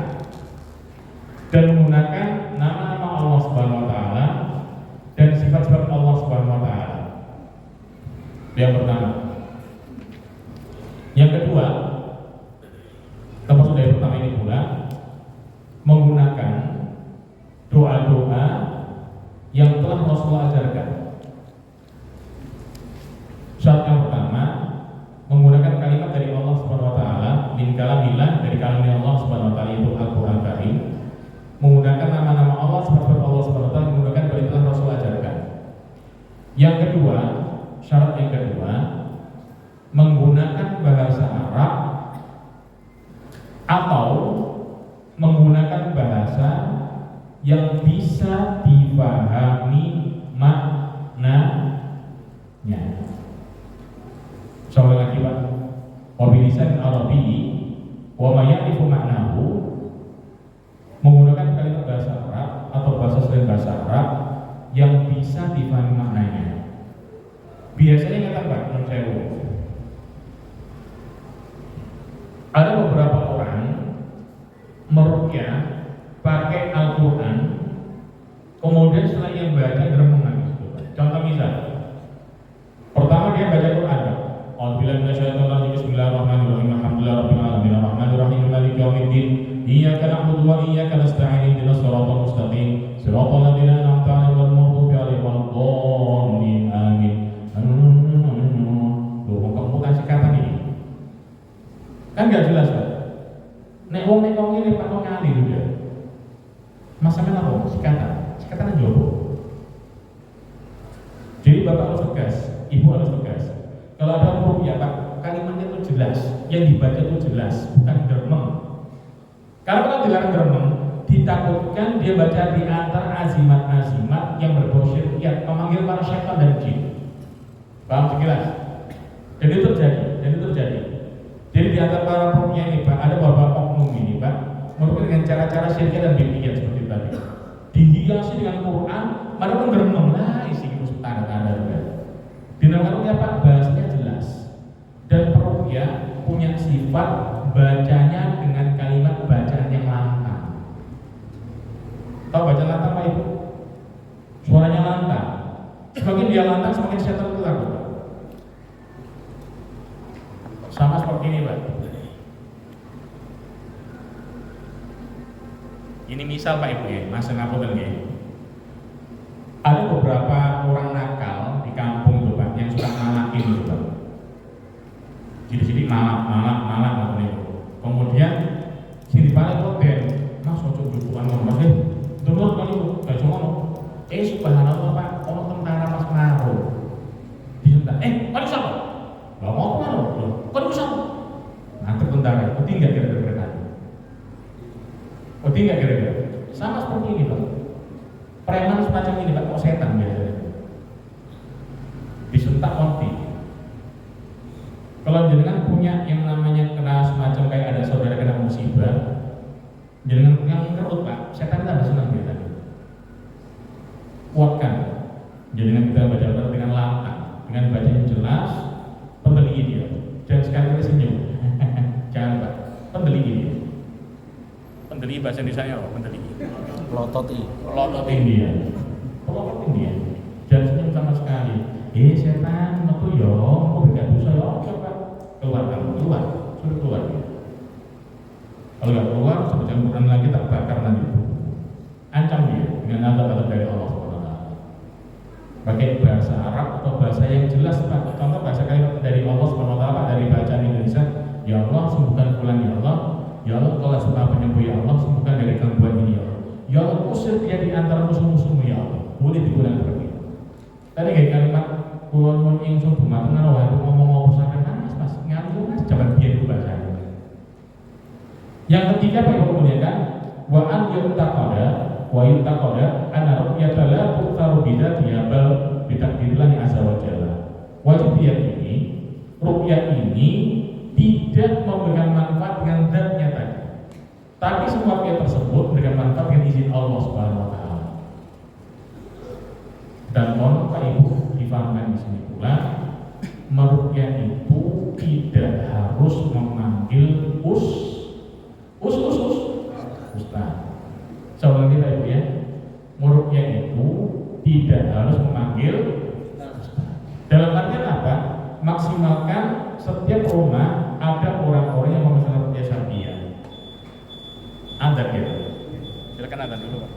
Dan menggunakan nama-nama Allah Subhanahu wa taala dan sifat-sifat Allah Subhanahu wa taala. Yang pertama. Yang kedua, termasuk dari pertama ini pula, menggunakan doa-doa yang telah Rasulullah ajarkan. Syarat yang pertama, menggunakan kalimat dari Allah Subhanahu wa taala, min kalamillah, dari kalamnya Allah Subhanahu wa taala itu Al-Qur'an Karim. Menggunakan nama-nama Allah Subhanahu wa taala, menggunakan doa yang telah Rasul ajarkan. Yang kedua, syarat yang kedua, menggunakan bahasa Arab atau menggunakan bahasa yang bisa dipahami maknanya. Sekali lagi Pak, wabilisan Arabi wa ma ya'rifu maknahu, menggunakan kalimat bahasa Arab atau bahasa selain bahasa Arab yang bisa dipahami maknanya. Biasanya kata Pak, menurut saya ada beberapa orang meruqyah pakai Al-Quran, kemudian setelah yang baca geremengan. Contoh misal, pertama dia baca Quran, Alhamdulillah minasyaitonir bismillahirrahmanirrahim, alhamdulillahirabbil alamin, arrahmanirrahim, maliki yaumiddin, iyyaka na'budu wa iyyaka nasta'in, ihdinas siratal mustaqim, siratal ladzina an'amta 'alaihim ghairil maghdubi 'alaihim waladdallin, amin. Loh, kok kasih kata ini? Kan gak jelas Pak. Nek wong ini Pak kok ngali juga. Masalah apa? Sikatan jowo. Jadi Bapak harus tegas, Ibu harus tegas. Kalau ada huruf ya Pak, kalimatnya itu jelas, yang dibaca itu jelas, bukan gremeng. Karena kalau dilarang gremeng, ditakutkan dia baca di antara azimat-azimat yang berbau syirkiyat, memanggil para syaitan dan jin. Paham jelas? Dan itu terjadi. Jadi di antara para pokoknya ini Pak, ada beberapa oknum ini Pak, mungkin dengan cara-cara syirkiyat dan bid'ah seperti tadi. Dihiasi dengan Quran, malah pun geremeng lah isi itu tanda-tanda juga. Dinamakan ruqyah Pak, bahasanya jelas. Dan ruqyah punya sifat bacanya dengan kalimat bacaan yang lantang. Tahu bacaan lantang Pak Ibu? Suaranya lantang. Semakin dia lantang, semakin setan itu takut. Sama seperti ini Pak. Ini misal Pak Ibu ya, Mas ngapunten nggih. Ada beberapa orang nakal di kampung itu Pak yang suka malakin itu Pak. Jadi malak ngoten niku. Kemudian sing dipalek kok ben, Mas ojo jujukan Mas turun kali gak cuma subhanallah Pak, ono tentara pas ngaruh. Disentak, kali sapa? Lah mau apa lho? Kok bisa? Nganter tentara, putih enggak kira-kira? Putih enggak kira-kira? Sama seperti ini Pak. Preman semacam ini Pak, kok setan biasanya. Disentak mati. Kalau jenengan punya yang namanya kena semacam kayak ada saudara kena musibah, jenengan yang ngerut Pak, setan tambah senang biasanya. Kuatkan. Jenengan kita baca dengan lantang, dengan baca yang jelas, pendeli dia. Jangan sekali-kali senyum. Jangan Pak, pendeli dia. Pendeli bahasa Indonesia apa? Pendeli. Lototin dia. Jangan senyum sama sekali. Setan, metu yo, kok gak dosa yo, coba keluar. Suruh keluar. Kalau gak keluar, sebetulnya Quran lagi tak bakar nanti. Ancam dia dengan azab dari Allah SWT. Pakai bahasa Arab atau bahasa yang jelas Pak. Contoh bahasa kalimat dari Allah SWT dari bacaan Indonesia. Ya Allah, sembuhkan fulan ya Allah. Ya Allah, kalau suka penyembuh ya Allah, sembuhkan dari gangguan ini ya Allah. Ya Allah, usir dia di antara musuh-musuhmu ya Allah. Boleh digunakan seperti itu. Tadi kayak kalimat kulon mun ingsun dumateng rawuh ngomong usahakan Mas ngantuk Mas jaman biyen ku bahasane. Yang ketiga Pak Ibu kemudian kan wa an yu'taqada wa yuntaqada anna ru'yata la tuqtaru bidatiha bal bitakdirillah azza wa jalla. Wajib diyakini ru'yah ini tidak memberikan manfaat dengan zatnya tadi, tapi semua ru'yah tersebut memberikan manfaat dengan izin Allah Subhanahu wa taala. Dan mohon Pak Ibu difahamkan di sini pula, meruqyah itu tidak harus memanggil Ustaz. Soal lagi Pak Ibu ya, meruqyah itu tidak harus memanggil Ustaz. Dalam artian apa? Maksimalkan setiap rumah ada orang-orang yang memesan ruqyah syar'iyyah. Adzan gitu. Silakan adzan dulu Pak.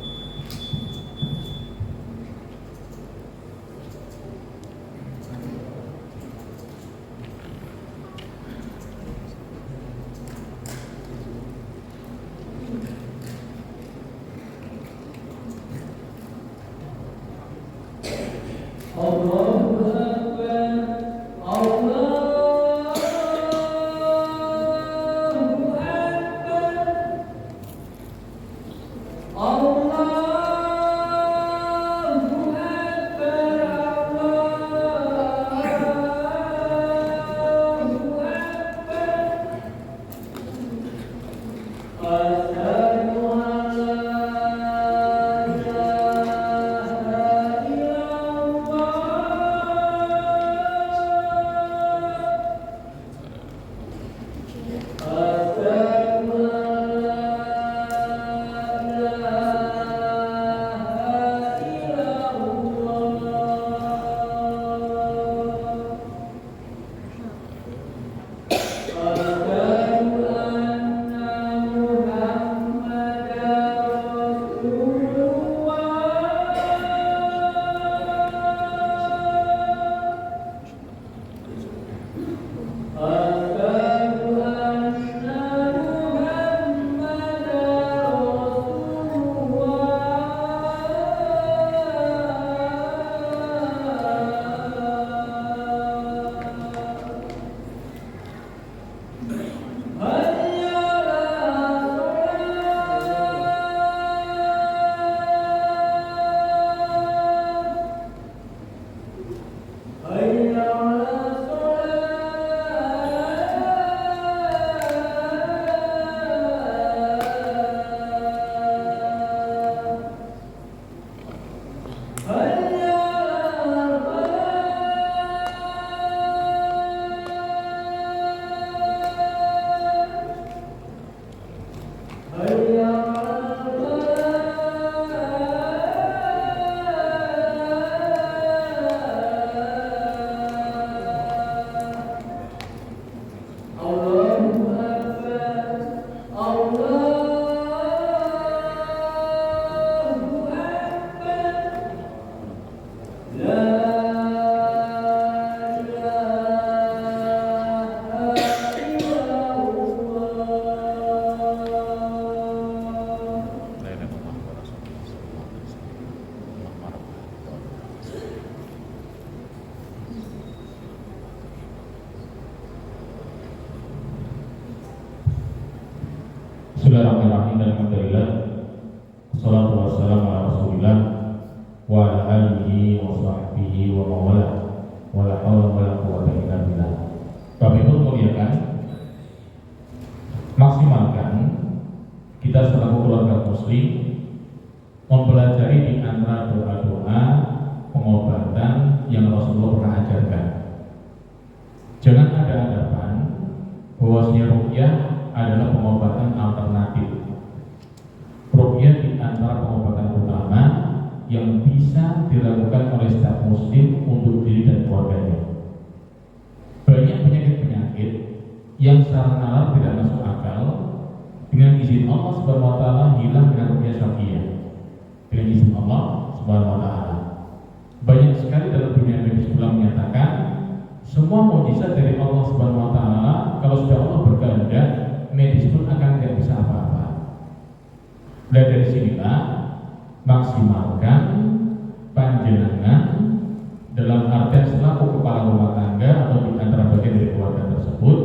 Bismillahirrahmanirrahim. Alhamdulillah. Wassalatu wassalamu ala Rasulillah wa ala alihi wa sahbihi wa mawala wa la hawla wa la quwwata illa billah. Bapak Ibu muliakan, maksimalkan kita selaku keluarga muslim mempelajari di antara doa-doa pengobatan yang Rasulullah pernah ajarkan. Jangan ada anggapan bahwasanya ruqyah adalah pengobatan alternatif. Ruqyah di antara pengobatan utama yang bisa dilakukan oleh setiap muslim untuk diri dan keluarganya. Banyak penyakit-penyakit yang secara nalar tidak masuk akal, dengan izin Allah Subhanahu wa taala hilang dengan ruqyah syar'iyyah. Dengan izin Allah Subhanahu wa taala. Banyak sekali dalam dunia medis pula menyatakan semua mukjizat dari Allah Subhanahu wa taala kalau sudah Allah berkehendak, medis pun akan tidak bisa apa-apa. Dan dari sinilah maksimalkan panjenengan dalam artian selaku kepala rumah tangga atau di antara bagian dari keluarga tersebut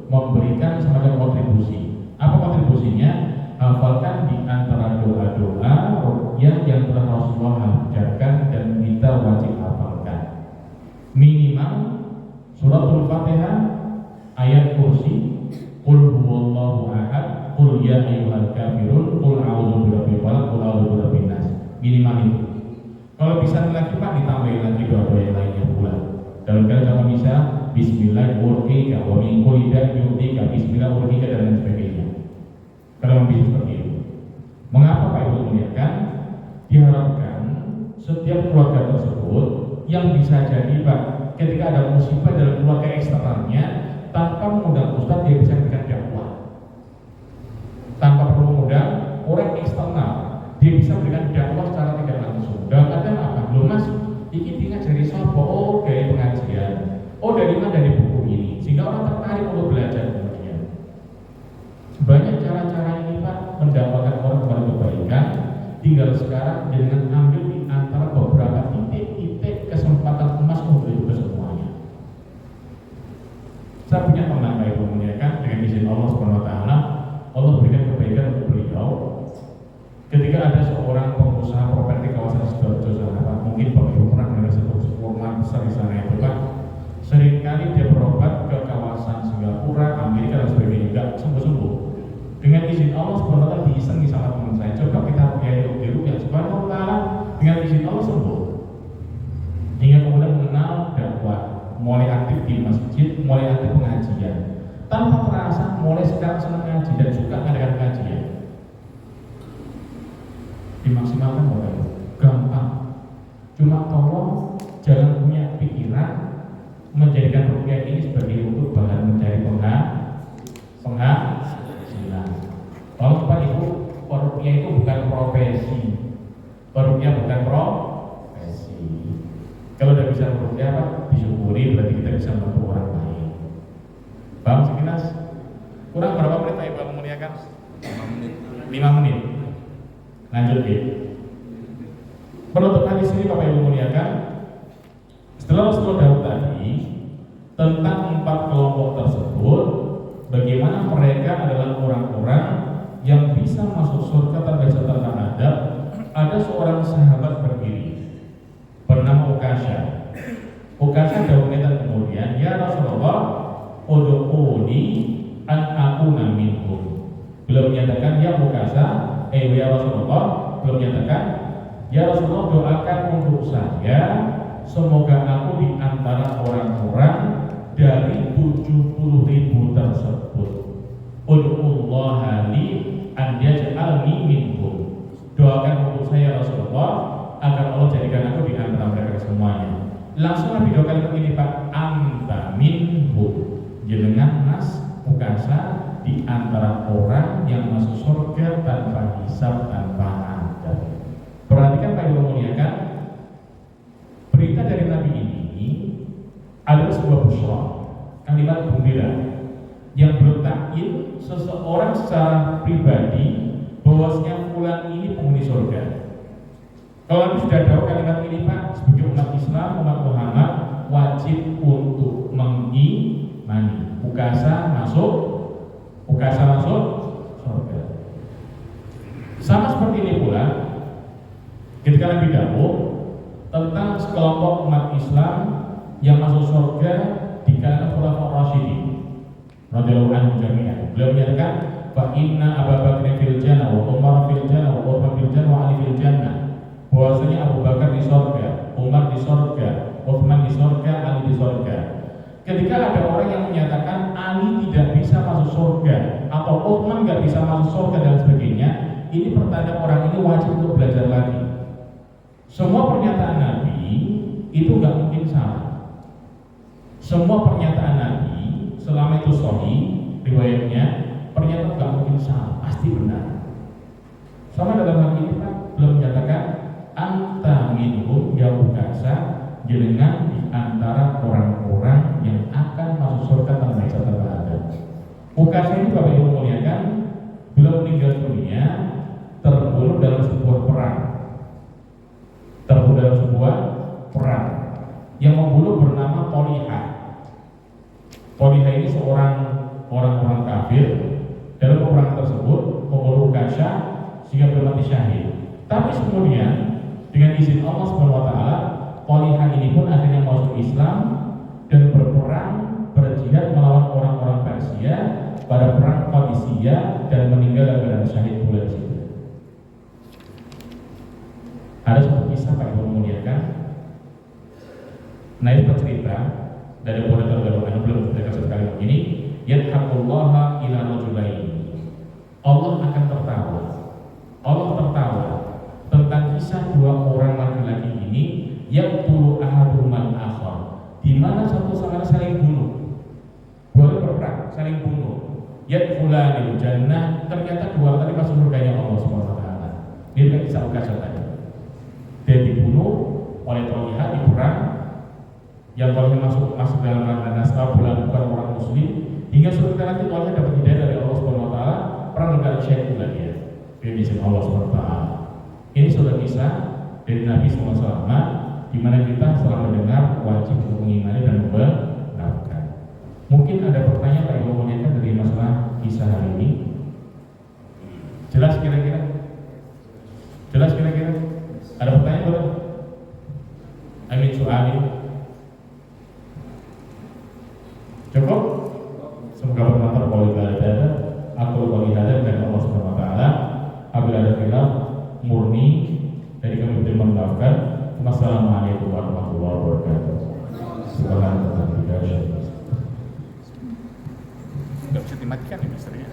memberikan semacam kontribusi. Apa kontribusinya? Hafalkan di antara doa-doa huwallahu ahad, qul ya ayyuhal kafirun, qul a'udzu birabbil falaq, qul a'udzu birabbin nas. Minimal itu. Kalau bisa lagi Pak, ditambahin lagi doa-doa yang lainnya pula. Dalam kalau bisa bismillah urqika wa min kulli da'in yurqika, bismillah urqika dan lain sebagainya. Kalau bisa seperti itu. Mengapa Pak Ibu muliakan? Diharapkan setiap keluarga tersebut yang bisa jadi Pak, ketika ada musibah dalam keluarga eksternalnya, tanpa mengundang ustaz dia bisa berikan dakwah. Tanpa perlu mengundang orang eksternal, dia bisa berikan dakwah secara tidak langsung. Dalam keadaan apa? Belum masuk. Ini ngajari sapa? Oh dari pengajian. Oh dari mana? Dari buku ini. Sehingga orang tertarik untuk belajar kemudian. Banyak cara-cara ini Pak mendapatkan orang kepada kebaikan. Tinggal sekarang dengan ambil di antara beberapa titik-titik kesempatan emas untuk itu semuanya. Saya punya teman Pak Ibu muliakan, dengan izin Allah Subhanahu wa taala, Allah berikan kebaikan untuk beliau. Ketika ada seorang pengusaha properti kawasan Sidoarjo sana, mungkin Bapak Ibu pernah mendengar sebuah rumah besar di sana itu Pak. Seringkali dia berobat ke kawasan Singapura, Amerika dan sebagainya, enggak sembuh-sembuh. Dengan izin Allah Subhanahu wa taala diisengi sama teman saya, coba kita ruqyah di ruqyah Subhanahu wa taala, dengan izin Allah sembuh. Hingga kemudian mengenal dakwah, mulai aktif di masjid, mulai aktif pengajian. Tanpa terasa mulai sekarang senang ngaji dan suka mengadakan pengajian. Dimaksimalkan Bapak Ibu, gampang. Cuma tolong jangan punya pikiran menjadikan ruqyah ini sebagai untuk bahan mencari penghasilan. Kalau Pak Ibu, ruqyah itu bukan profesi. Ruqyah bukan profesi. Kalau udah bisa ruqyah Pak, disyukuri, berarti kita bisa membantu orang lain. Paham sekilas? Kurang berapa menit Pak Ibu memuliakan? 5 menit. Lanjut ya. Penutup hadis ini Bapak Ibu muliakan, setelah Rasulullah Daud tadi tentang 4 kelompok tersebut, bagaimana mereka adalah orang-orang yang bisa masuk surga tanpa catatan adab. Ada seorang sahabat berdiri bernama Ukasha. Ukasha jawabnya kemudian, ya Rasulullah, ud'uni an akuna minhum. Beliau menyatakan, ya Ukasha, ya Rasulullah, belum menyatakan, ya Rasulullah, doakan untuk saya semoga aku di antara orang-orang dari 70.000 tersebut. Ud'ullaha li an yaj'alni minhum. Doakan untuk saya Rasulullah agar Allah jadikan aku di antara mereka semuanya. Langsung Nabi doakan ini Pak, anta minhum. Jenengan Mas Ukasha di antara orang yang masuk surga tanpa hisab, tanpa adab. Perhatikan Pak Ibu muliakan, berita dari Nabi ini adalah sebuah busyra, kalimat gembira yang bertakin seseorang secara pribadi bahwasanya fulan ini penghuni surga. Kalau Nabi sudah tahu kalimat ini Pak, sebagai umat Islam, umat Muhammad wajib untuk mengimani Ukasha masuk surga. Sama seperti ini pula ketika Nabi Daud tentang sekelompok umat Islam yang masuk surga di kalangan khulafaur rasyidin radhiyallahu anhum jami'an. Beliau menyatakan, fa inna Abu Bakar fil jannah wa Umar fil jannah wa Utsman fil jannah wa Ali fil jannah. Bahwasanya Abu Bakar di surga, Umar di surga, Utsman di surga, Ali di surga. Ketika ada orang yang menyatakan Ali tidak bisa masuk surga atau Utsman nggak bisa masuk surga dan sebagainya, ini pertanda orang ini wajib untuk belajar lagi. Semua pernyataan Nabi itu nggak mungkin salah. Semua pernyataan Nabi selama itu sahih riwayatnya, pernyataan nggak mungkin salah, pasti benar. Sama dalam hal ini Pak, belum menyatakan anta minhum ya Ukasha, jenengan di antara orang-orang yang akan masuk surga tanpa hisab tanpa adab. Ukasha ini Bapak Ibu muliakan, belum meninggal dunia terbunuh dalam sebuah perang. Yang membunuh bernama Tolihah. Tolihah ini seorang orang kafir. Dalam perang tersebut membunuh Ukasha sehingga bermati syahid. Tapi kemudian dengan izin Allah Subhanahu wa taala, Tolihah ini pun akhirnya masuk Islam dan berperang, berjihad melawan orang-orang Persia. pada perang Qadisiyah dan meninggal dalam keadaan syahid pula di situ. Ada satu kisah Pak Ibu memuliakan. Nah itu cerita dari Pondok Darul belum cerita sekali begini. Yadhaqullaha ila rajulaini. Allah akan tertawa. Allah tertawa tentang kisah dua orang laki-laki ini yang tulu ahaduman akhar, di mana satu sama lain saling bunuh. Boleh berperang, saling bunuh. Yadkhulanil jannah, ternyata dua tadi masuk surganya Allah Subhanahu wa taala. Ini kan kisah Ukasha tadi. Dia dibunuh oleh Tolihah di perang. Yang Tolihah masuk dalam rangka naskah bulan bukan orang muslim, hingga suatu ketika nanti Tolihah dapat hidayah dari Allah Subhanahu wa taala, perang dengan syahid pula dia. Dia di sini Allah Subhanahu wa taala. Ini sudah kisah dari Nabi SAW, di mana kita setelah mendengar wajib untuk mengimani dan membenarkan. Mungkin ada pertanyaan Pak Ibu menyatakan dari masalah kisah hari ini. Jelas kira-kira? Jelas kira-kira? Ada pertanyaan boleh? Amin soalin. Cukup? Semoga bermanfaat bagi kita. Aku bagi hadap dan Allah Subhanahu wa taala. Apabila ada khilaf murni dari kami bermaafkan. Wassalamualaikum warahmatullahi wabarakatuh. Subhanallah. Tidak bisa dimatikan ya misalnya.